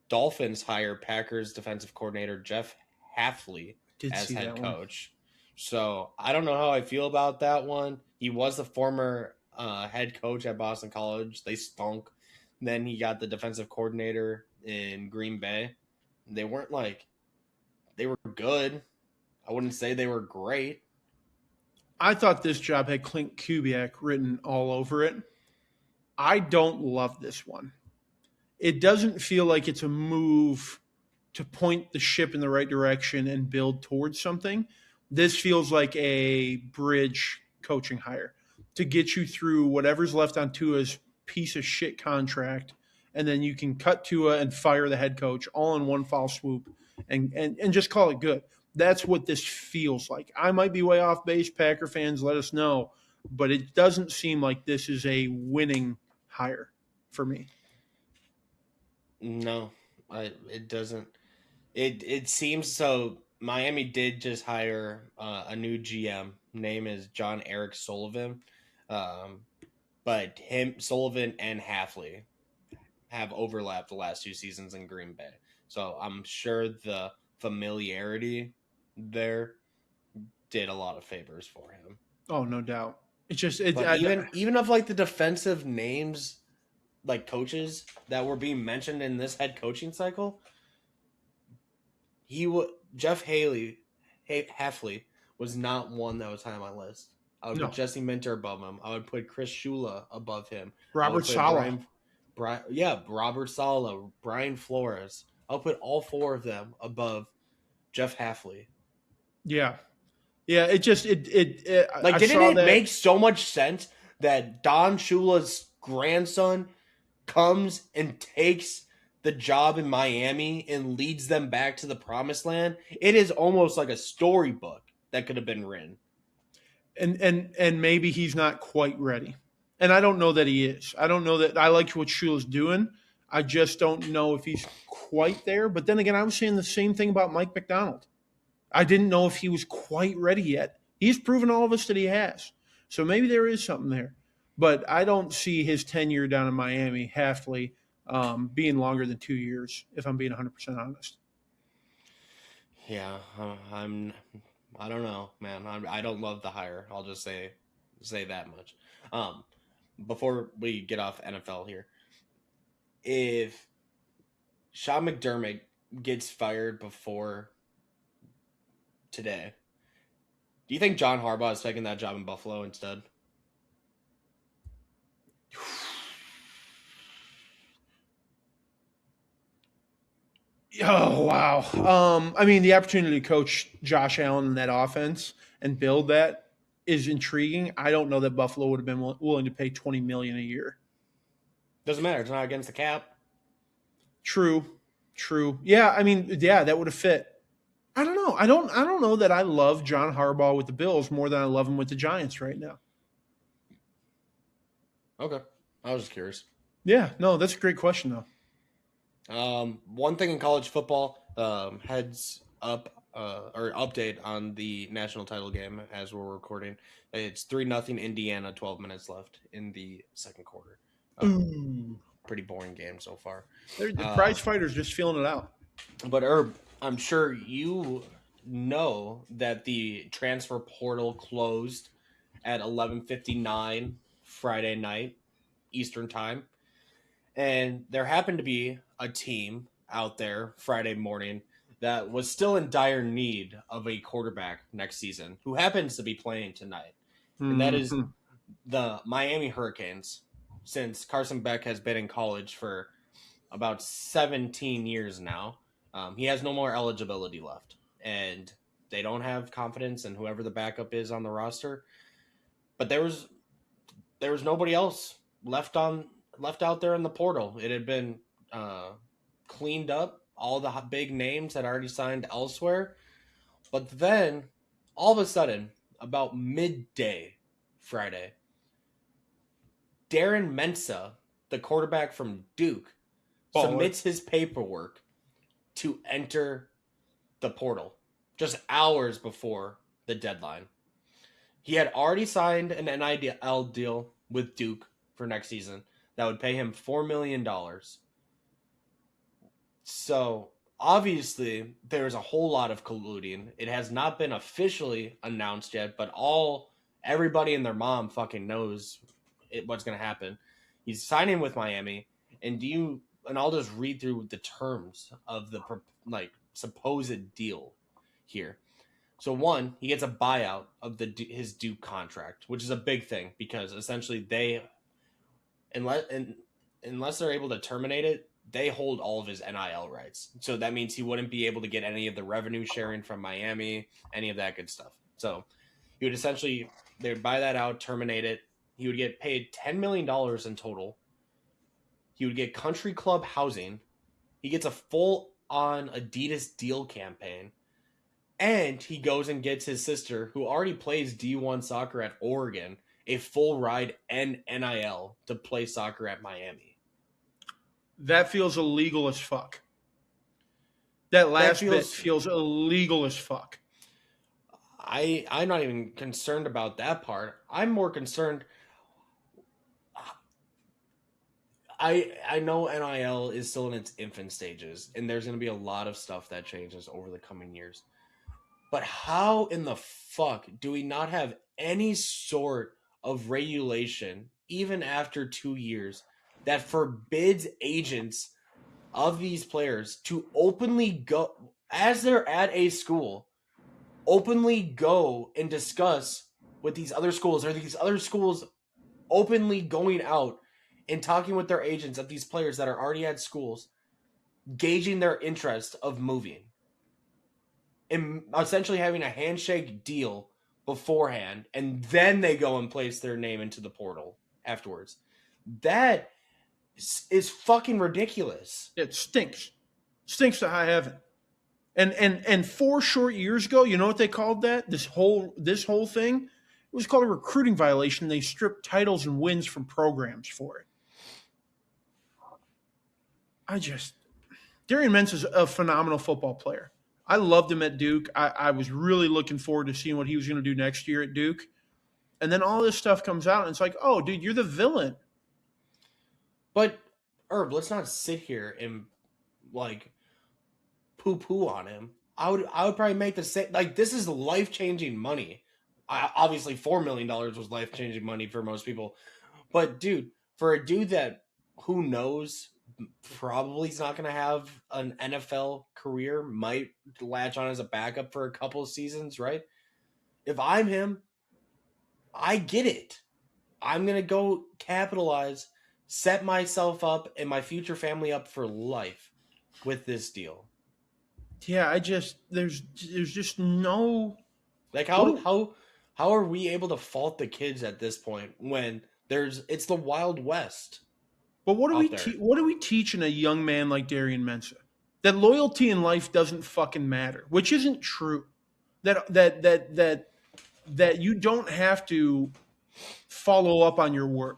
Dolphins hire Packers defensive coordinator Jeff Hafley as head coach. So I don't know how I feel about that one. He was the former head coach at Boston College. They stunk. Then he got the defensive coordinator in Green Bay. They weren't like, they were good. I wouldn't say they were great.
I thought this job had Clint Kubiak written all over it. I don't love this one. It doesn't feel like it's a move to point the ship in the right direction and build towards something. This feels like a bridge coaching hire to get you through whatever's left on Tua's piece of shit contract, and then you can cut Tua and fire the head coach all in one foul swoop and just call it good. That's what this feels like. I might be way off base. Packer fans, let us know. But it doesn't seem like this is a winning hire for me.
No, it doesn't. It seems so. Miami did just hire a new GM. Name is John Eric Sullivan. But Sullivan and Hafley have overlapped the last 2 seasons in Green Bay. So I'm sure the familiarity there did a lot of favors for him.
Oh, no doubt. It's just
even of like the defensive names, like coaches that were being mentioned in this head coaching cycle, Jeff Hafley was not one that was high on my list. I would put Jesse Minter above him. I would put Chris Shula above him.
Robert Saleh.
Robert Saleh, Brian Flores. I'll put all 4 of them above Jeff Hafley.
Yeah. Yeah, didn't
it make so much sense that Don Shula's grandson comes and takes the job in Miami and leads them back to the promised land? It is almost like a storybook that could have been written.
And maybe he's not quite ready. And I don't know that he is. I don't know that I like what Shula's doing. I just don't know if he's quite there. But then again, I was saying the same thing about Mike McDonald. I didn't know if he was quite ready yet. He's proven all of us that he has. So maybe there is something there. But I don't see his tenure down in Miami, Hafley, being longer than 2 years, if I'm being 100% honest.
Yeah, I don't know, man. I don't love the hire. I'll just say that much. Before we get off NFL here, if Sean McDermott gets fired before today, do you think John Harbaugh is taking that job in Buffalo instead?
Oh, wow. I mean, the opportunity to coach Josh Allen in that offense and build that is intriguing. I don't know that Buffalo would have been willing to pay $20 million a year.
Doesn't matter. It's not against the cap.
True. Yeah, I mean, yeah, that would have fit. I don't know. I don't know that I love John Harbaugh with the Bills more than I love him with the Giants right now.
Okay. I was just curious.
Yeah, no, that's a great question, though.
One thing in college football, heads up or update on the national title game as we're recording. It's 3-0 Indiana. 12 minutes left in the second quarter.
Ooh.
Pretty boring game so far.
The prize fighters just feeling it out.
But Herb, I'm sure you know that the transfer portal closed at 11:59 Friday night Eastern time, and there happened to be a team out there Friday morning that was still in dire need of a quarterback next season who happens to be playing tonight. And that is the Miami Hurricanes. Since Carson Beck has been in college for about 17 years now, he has no more eligibility left. And they don't have confidence in whoever the backup is on the roster. But there was nobody else left out there in the portal. It had been cleaned up. All the big names had already signed elsewhere. But then, all of a sudden, about midday Friday, Darren Mensa, the quarterback from Duke, submits his paperwork to enter the portal just hours before the deadline. He had already signed an NIL deal with Duke for next season that would pay him $4 million. So, obviously, there's a whole lot of colluding. It has not been officially announced yet, but everybody and their mom fucking knows what's going to happen. He's signing with Miami, and I'll just read through the terms of the supposed deal here. So one, he gets a buyout of his Duke contract, which is a big thing because essentially unless they're able to terminate it, they hold all of his NIL rights. So that means he wouldn't be able to get any of the revenue sharing from Miami, any of that good stuff. So he would they would buy that out, terminate it. He would get paid $10 million in total. He would get country club housing. He gets a full-on Adidas deal campaign. And he goes and gets his sister, who already plays D1 soccer at Oregon, a full ride and NIL to play soccer at Miami.
That feels illegal as fuck. That bit feels illegal as fuck.
I'm not even concerned about that part. I'm more concerned. I know NIL is still in its infant stages, and there's going to be a lot of stuff that changes over the coming years. But how in the fuck do we not have any sort of regulation, even after 2 years, that forbids agents of these players to openly go, as they're at a school, openly go and discuss with these other schools, or these other schools openly going out and talking with their agents of these players that are already at schools, gauging their interest of moving, and essentially having a handshake deal beforehand, and then they go and place their name into the portal afterwards. That is fucking ridiculous.
It stinks. Stinks to high heaven. And 4 short years ago, you know what they called that? This whole thing? It was called a recruiting violation. They stripped titles and wins from programs for it. Darian Mintz is a phenomenal football player. I loved him at Duke. I was really looking forward to seeing what he was going to do next year at Duke. And then all this stuff comes out, and it's like, oh, dude, you're the villain.
But, Herb, let's not sit here and, poo-poo on him. I would probably make the same. This is life-changing money. Obviously, $4 million was life-changing money for most people. But, dude, for a dude that, who knows, probably is not going to have an NFL career, might latch on as a backup for a couple of seasons, right? If I'm him, I get it. I'm going to go capitalize, set myself up and my future family up for life with this deal.
Yeah, there's just no...
How are we able to fault the kids at this point when it's the Wild West?
But what do we teach in a young man like Darian Mensah? That loyalty in life doesn't fucking matter, which isn't true. That you don't have to follow up on your word.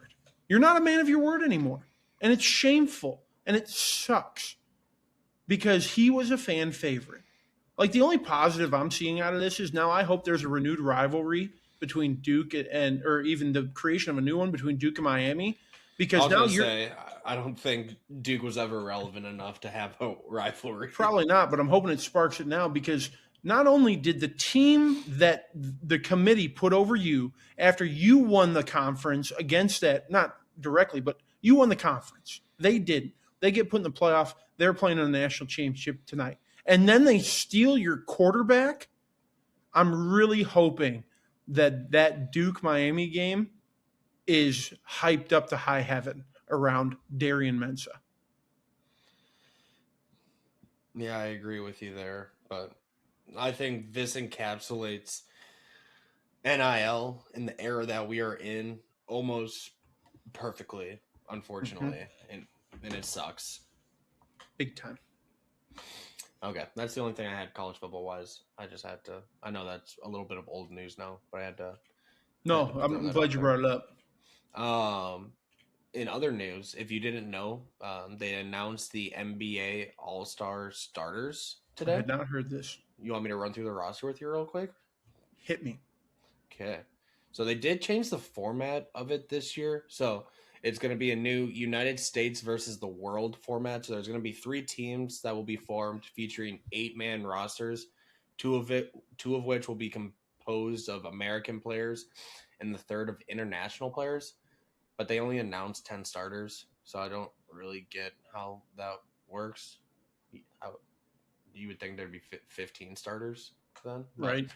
You're not a man of your word anymore. And it's shameful. And it sucks. Because he was a fan favorite. Like the only positive I'm seeing out of this is now I hope there's a renewed rivalry between Duke and or even the creation of a new one between Duke and Miami,
I
because
was
now
gonna
you're
say I don't think Duke was ever relevant enough to have a rivalry.
probably not, but I'm hoping it sparks it now because not only did the team that the committee put over you after you won the conference against that, not directly, but you won the conference. They didn't. They get put in the playoff. They're playing in the national championship tonight. And then they steal your quarterback. I'm really hoping that Duke Miami game is hyped up to high heaven around Darian Mensah.
Yeah, I agree with you there, but I think this encapsulates NIL in the era that we are in almost perfectly, unfortunately, and it sucks.
Big time.
Okay, that's the only thing I had college football wise. I just had to. I know that's a little bit of old news now, but I had to.
No,
throw
I'm
that
glad
out
you
there.
brought it up.
In other news, if you didn't know, they announced the NBA All Star starters
I
today.
had not heard this.
You want me to run through the roster with you real quick?
Hit me.
Okay. So they did change the format of it this year. So it's going to be a new United States versus the world format. So there's going to be 3 teams that will be formed featuring 8-man rosters, two of which will be composed of American players and the third of international players. But they only announced 10 starters. So I don't really get how that works. You would think there'd be 15 starters then. But
Right.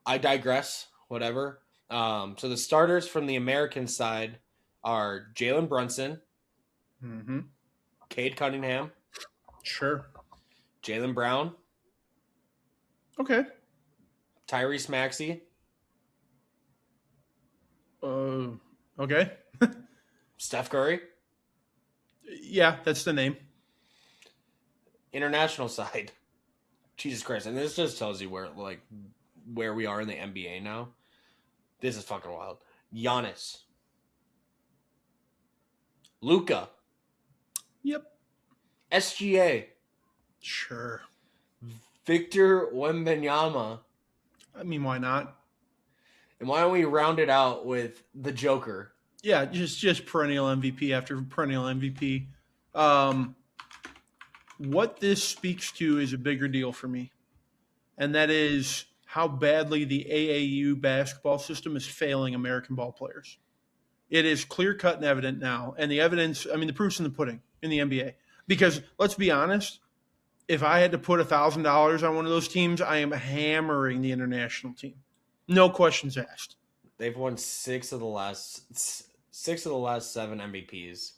I digress. Whatever. So the starters from the American side are Jalen Brunson,
Mm-hmm.
Cade Cunningham,
Sure.
Jaylen Brown,
Okay.
Tyrese Maxey,
Okay.
Steph Curry.
Yeah, that's the name.
International side, Jesus Christ, and this just tells you where we are in the NBA now. This is fucking wild. Giannis, Luka,
Yep.
SGA,
Sure.
Victor Wembanyama,
I mean, why not?
and why don't we round it out with the Joker?
Yeah, just perennial MVP after perennial MVP. What this speaks to is a bigger deal for me, and that is how badly the AAU basketball system is failing American ball players. It is clear cut and evident now, and the evidence. I mean, the proof's in the pudding in the NBA. Because let's be honest, if I had to put $1,000 on one of those teams, I am hammering the international team. No questions asked.
They've won 6 of the last 7 MVPs.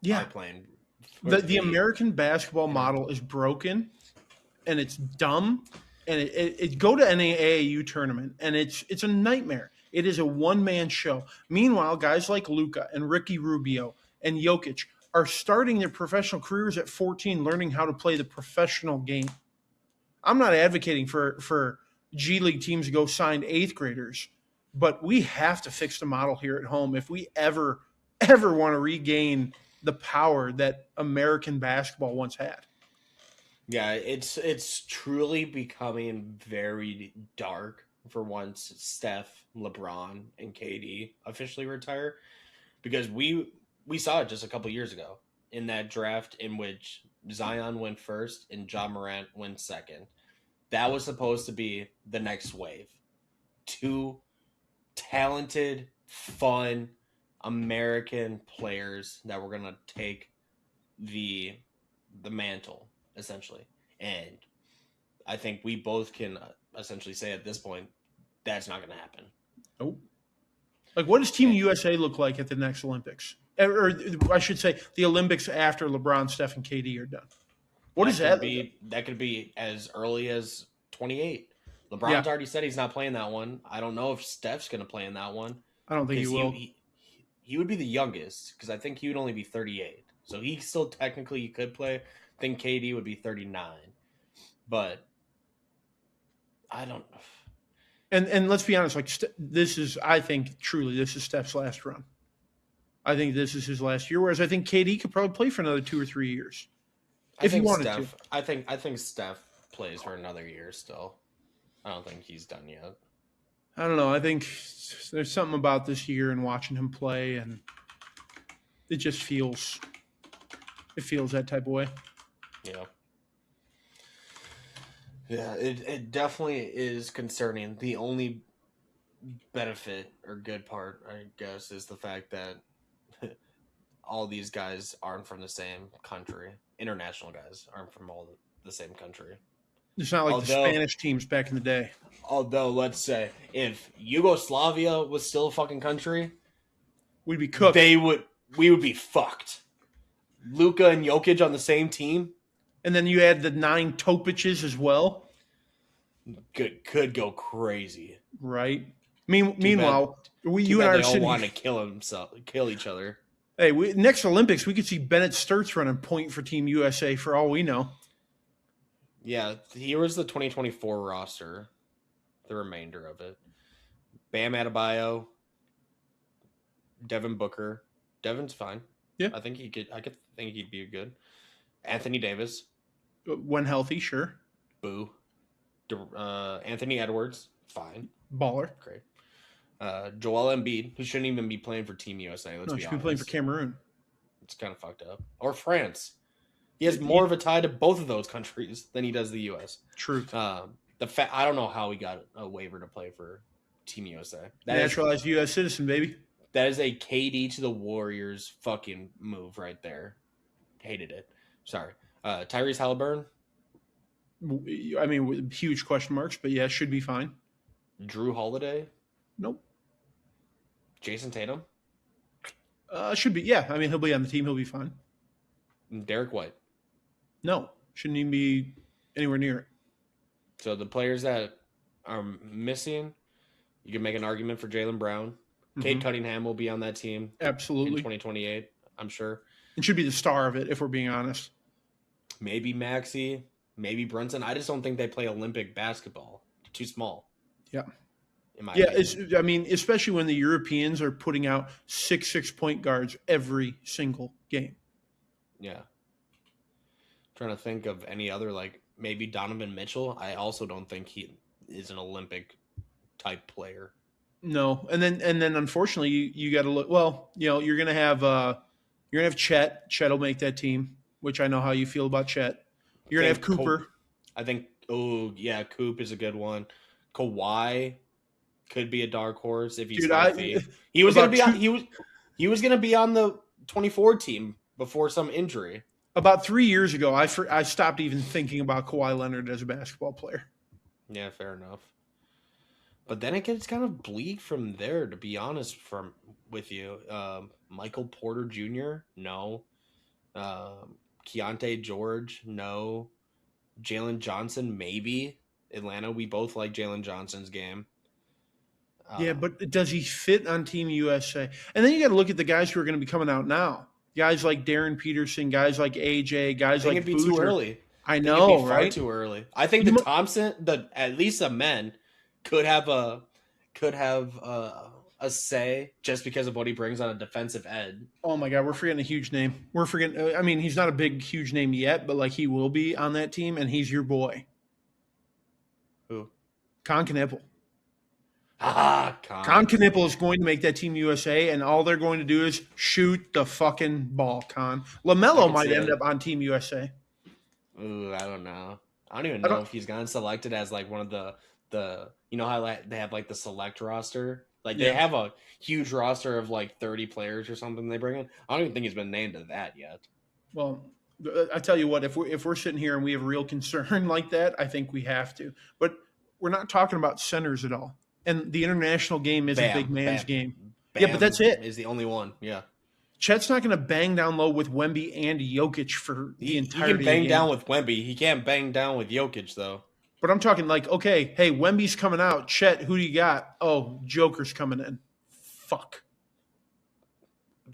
Yeah.
By playing.
The American basketball model is broken, and it's dumb. And it go to an AAU tournament, and it's a nightmare. It is a one-man show. Meanwhile, guys like Luka and Ricky Rubio and Jokic are starting their professional careers at 14, learning how to play the professional game. I'm not advocating for G League teams to go sign 8th graders, but we have to fix the model here at home if we ever want to regain the power that American basketball once had.
Yeah, it's truly becoming very dark for once Steph, LeBron, and KD officially retire, because we saw it just a couple years ago in that draft in which Zion went first and Ja Morant went second. That was supposed to be the next wave. 2 talented, fun American players that were gonna take the mantle, essentially. And I think we both can essentially say at this point that's not going to happen.
Nope. Like, what does Team USA look like at the next Olympics? Or I should say, the Olympics after LeBron, Steph, and KD are done. What does that look like?
That could be as early as 28. LeBron's already said he's not playing that one. I don't know if Steph's going to play in that one.
I don't think he will.
He would be the youngest, because I think he would only be 38. So he still technically could play. I think KD would be 39. But I don't know.
And let's be honest, like, this is, I think, truly, this is Steph's last run. I think this is his last year, whereas I think KD could probably play for another 2 or 3 years if he wanted to.
I think Steph plays for another year still. I don't think he's done yet.
I don't know. I think there's something about this year and watching him play, and it just feels that type of way.
Yeah. Yeah, it definitely is concerning. The only benefit or good part, I guess, is the fact that all these guys aren't from the same country. International guys aren't from all the same country.
It's not like the Spanish teams back in the day.
Although, let's say, if Yugoslavia was still a fucking country,
we'd be cooked.
We would be fucked. Luka and Jokic on the same team.
And then you add the 9 Topiches as well.
Could go crazy.
Right. Meanwhile, you and I are
all want to kill each other.
Hey, next Olympics, we could see Bennett Sturts running point for Team USA for all we know.
Yeah, here was the 2024 roster, the remainder of it. Bam Adebayo, Devin Booker. Devin's fine.
Yeah,
I think he'd be good. Anthony Davis,
when healthy, sure.
Boo. Anthony Edwards, fine.
Baller,
great. Joel Embiid, who shouldn't even be playing for Team USA. Let's be honest.
Should be playing for Cameroon.
It's kind of fucked up. Or France. He has more of a tie to both of those countries than he does the U.S.
Truth.
I don't know how he got a waiver to play for Team USA.
Naturalized U.S. citizen, baby.
That is a KD to the Warriors fucking move right there. Hated it. Sorry. Tyrese Halliburton.
I mean, with huge question marks, but yeah, should be fine.
Drew Holiday.
Nope.
Jason Tatum.
Should be. Yeah, I mean, he'll be on the team. He'll be fine.
Derek White.
No, shouldn't even be anywhere near it.
So the players that are missing, you can make an argument for Jaylen Brown. Mm-hmm. Cade Cunningham will be on that team.
Absolutely.
In 2028, I'm sure.
And should be the star of it, if we're being honest.
Maybe Maxey, maybe Brunson. I just don't think they play Olympic basketball. Too small.
Yeah.
Opinion.
I mean, especially when the Europeans are putting out 6 point guards every single game.
Yeah. Trying to think of any other, maybe Donovan Mitchell. I also don't think he is an Olympic type player.
No, and then unfortunately you got to look. Well, you're gonna have Chet. Chet will make that team, which I know how you feel about Chet. You're gonna have Cooper.
I think. Oh yeah, Coop is a good one. Kawhi could be a dark horse if he's healthy. He was gonna be on the 24 team before some injury.
About 3 years ago, I stopped even thinking about Kawhi Leonard as a basketball player.
Yeah, fair enough. But then it gets kind of bleak from there, to be honest with you. Michael Porter Jr., no. Keontae George, no. Jalen Johnson, maybe. Atlanta, we both like Jalen Johnson's game.
Yeah, but does he fit on Team USA? And then you got to look at the guys who are going to be coming out now. Guys like Darren Peterson, guys like AJ, guys like
Boozer. It'd be too early.
I know,
it'd be far too early. I think at least the men could have a say just because of what he brings on a defensive end.
Oh my God, we're forgetting a huge name. I mean, he's not a big, huge name yet, but he will be on that team, and he's your boy.
Who?
Con Knippel.
Con
Knippel is going to make that Team USA, and all they're going to do is shoot the fucking ball, Con. LaMelo might end up on Team USA.
Ooh, I don't know. I don't even know if he's gotten selected as one of the how they have the select roster. They have a huge roster of 30 players or something they bring in. I don't even think he's been named to that yet.
Well, I tell you what, if we're sitting here and we have real concern like that, I think we have to. But we're not talking about centers at all. And the international game is a big man's game.
Bam
yeah, but that's it.
Is the only one. Yeah.
Chet's not going to bang down low with Wemby and Jokic for the entirety of the game.
He can bang down with Wemby. He can't bang down with Jokic, though.
But I'm talking okay, hey, Wemby's coming out. Chet, who do you got? Oh, Joker's coming in. Fuck.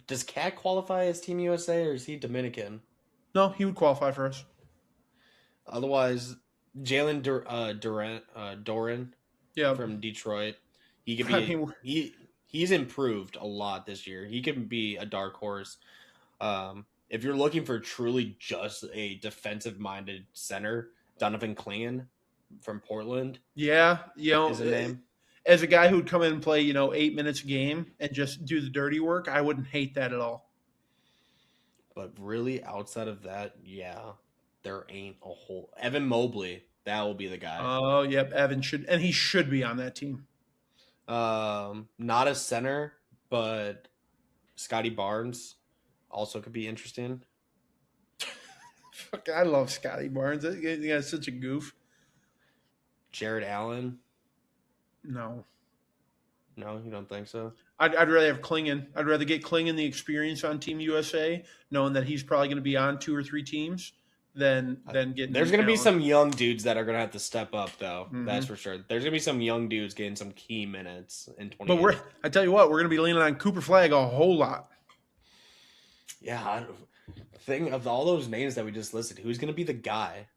Does Cat qualify as Team USA, or is he Dominican?
No, he would qualify for us.
Otherwise, Jalen Doran from Detroit. He could be. He's improved a lot this year. He can be a dark horse. If you're looking for truly just a defensive-minded center, Donovan Clingan from Portland
Yeah,
is a name.
as a guy who'd come in and play, 8 minutes a game and just do the dirty work, I wouldn't hate that at all.
But really, outside of that, yeah, there ain't a whole. Evan Mobley, that will be the guy.
Oh, yep, Evan he should be on that team.
Not a center, but Scotty Barnes also could be interesting.
Fuck, I love Scotty Barnes. That guy's such a goof.
Jared Allen.
No,
you don't think so?
I'd rather have Clingan. I'd rather get Clingan the experience on Team USA, knowing that he's probably going to be on 2 or 3 teams, than getting.
There's going to be some young dudes that are going to have to step up, though.
Mm-hmm.
That's for sure. There's going to be some young dudes getting some key minutes in 20.
But I tell you what, we're going to be leaning on Cooper Flagg a whole lot.
Yeah, thing of all those names that we just listed, who's going to be the guy?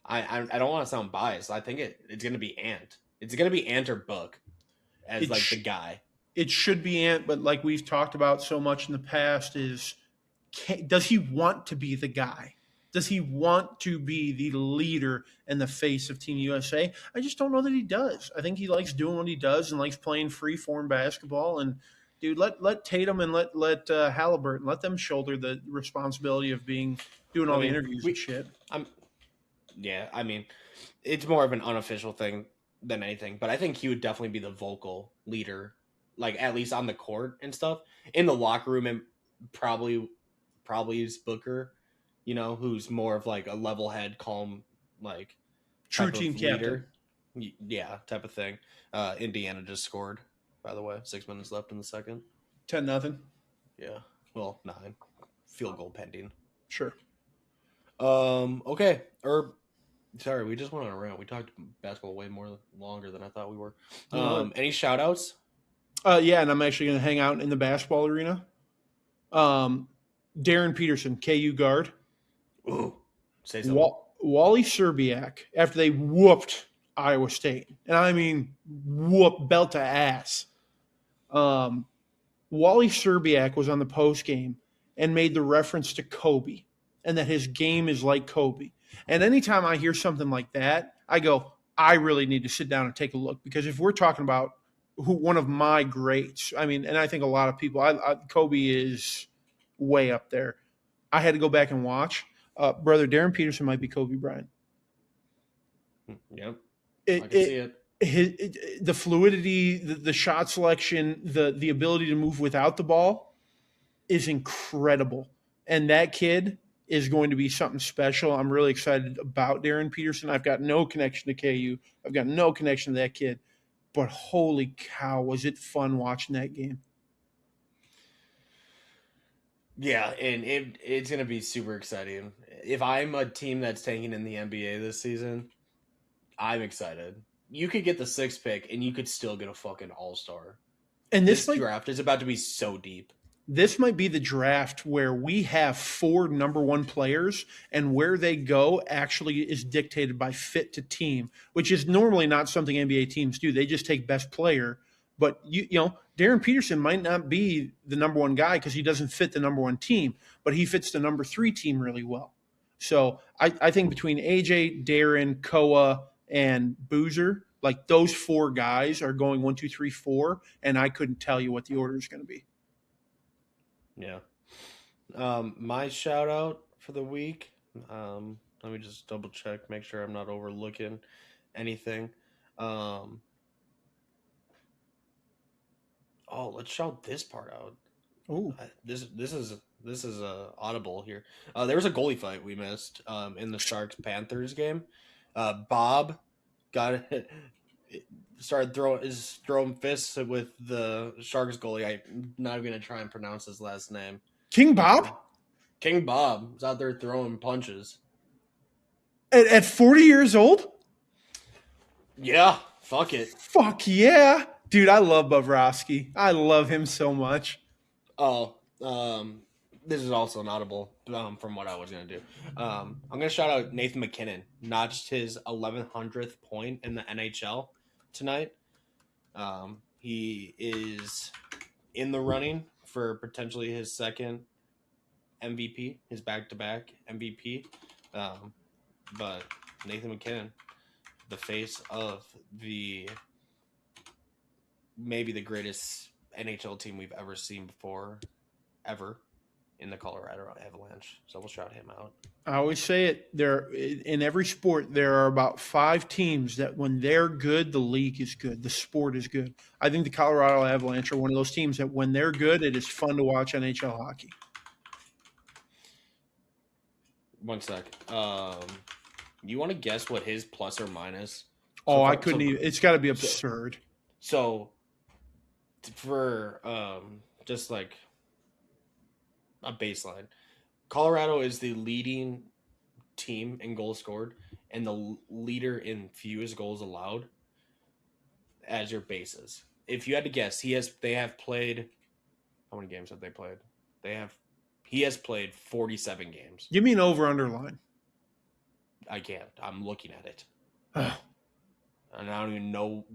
I don't want to sound biased. I think it's going to be Ant. It's going to be Ant or Book as the guy.
It should be Ant, but like we've talked about so much in the past, does he want to be the guy? Does he want to be the leader and the face of Team USA? I just don't know that he does. I think he likes doing what he does and likes playing free form basketball. And dude, let Tatum and let Halliburton, let them shoulder the responsibility of doing all the interviews and shit.
Yeah, I mean, it's more of an unofficial thing than anything, but I think he would definitely be the vocal leader, like at least on the court and stuff. In the locker room, and probably is Booker, who's more of like a level head, calm, like
true team captain.
Yeah, type of thing. Indiana just scored, by the way. 6 minutes left in the second.
10-0.
Yeah, well, 9. Field goal pending.
Sure.
Okay. Sorry, we just went on a rant. We talked basketball way longer than I thought we were. Any shout outs?
Yeah, and I'm actually going to hang out in the basketball arena. Darren Peterson, KU guard.
Ooh, say something.
Wally Serbiak, after they whooped Iowa State, and I mean belt to ass. Wally Serbiak was on the post game and made the reference to Kobe and that his game is like Kobe. And anytime I hear something like that, I go, I really need to sit down and take a look, because if we're talking about one of my greats, I mean, and I think a lot of people, Kobe is way up there. I had to go back and watch. Brother Darren Peterson might be Kobe Bryant.
Yep, I can see it.
The fluidity, the shot selection, the ability to move without the ball is incredible. And that kid is going to be something special. I'm really excited about Darren Peterson. I've got no connection to KU. I've got no connection to that kid. But holy cow, was it fun watching that game.
Yeah, and it's going to be super exciting. If I'm a team that's tanking in the NBA this season, I'm excited. You could get the 6th pick, and you could still get a fucking all-star. And this draft is about to be so deep.
This might be the draft where we have 4 number 1 players, and where they go actually is dictated by fit to team, which is normally not something NBA teams do. They just take best player. But, Darren Peterson might not be the number 1 guy because he doesn't fit the number 1 team, but he fits the number 3 team really well. So I think between AJ, Darren, Koa, and Boozer, like those 4 guys are going 1, 2, 3, 4, and I couldn't tell you what the order is going to be.
Yeah. My shout out for the week. Let me just double check, make sure I'm not overlooking anything. Let's shout this part out.
Oh,
this is audible here. There was a goalie fight we missed in the Sharks Panthers game. Bob got started throwing fists with the Sharks goalie. I'm not even gonna try and pronounce his last name.
King Bob?
King Bob was out there throwing punches.
At 40 years old?
Yeah, fuck it.
Fuck yeah. Dude, I love Bobrovsky. I love him so much.
This is also an audible from what I was going to do. I'm going to shout out Nathan McKinnon. Notched his 1100th point in the NHL tonight. He is in the running for potentially his second MVP, his back-to-back MVP. But Nathan McKinnon, the face of maybe the greatest NHL team we've ever seen before, ever, in the Colorado Avalanche. So we'll shout him out.
I always say it. There in every sport, there are about 5 teams that when they're good, the league is good, the sport is good. I think the Colorado Avalanche are one of those teams that when they're good, it is fun to watch NHL hockey.
One sec. You want to guess what his plus or minus?
Oh, I couldn't even. It's got to be absurd.
So, for just like a baseline, Colorado is the leading team in goals scored and the leader in fewest goals allowed as your bases. If you had to guess, they have played. How many games have they played? He has played 47 games.
Give me an over-underline.
I can't. I'm looking at it. And I don't even know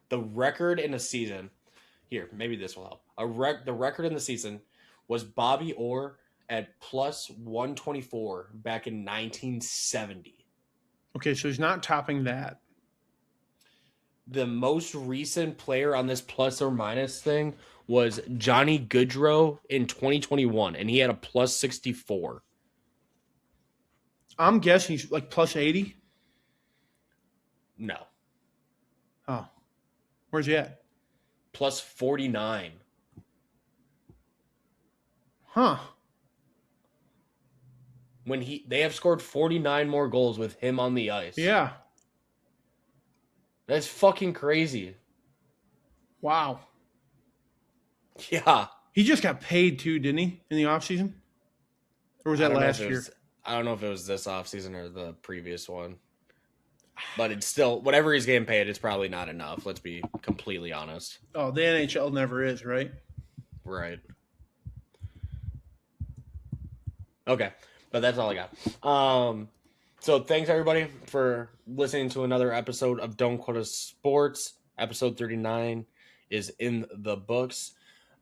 the record in a season. Here, maybe this will help. The record in the season was Bobby Orr at plus 124 back in 1970.
Okay, so he's not topping that.
The most recent player on this plus or minus thing was Johnny Gaudreau in 2021, and he had a plus 64.
I'm guessing he's like plus 80.
No.
Oh. Where's he at?
Plus 49.
Huh.
They have scored 49 more goals with him on the ice.
Yeah.
That's fucking crazy.
Wow.
Yeah.
He just got paid too, didn't he, in the offseason? Or was that last year?
I don't know if it was this offseason or the previous one. But it's still, whatever he's getting paid, it's probably not enough. Let's be completely honest.
Oh, the NHL never is, right?
Right. Okay. But that's all I got. So thanks, everybody, for listening to another episode of Don't Quote Us Sports. Episode 39 is in the books.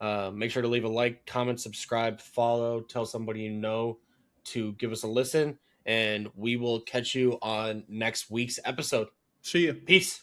Make sure to leave a like, comment, subscribe, follow, tell somebody you know to give us a listen, and we will catch you on next week's episode.
See you.
Peace.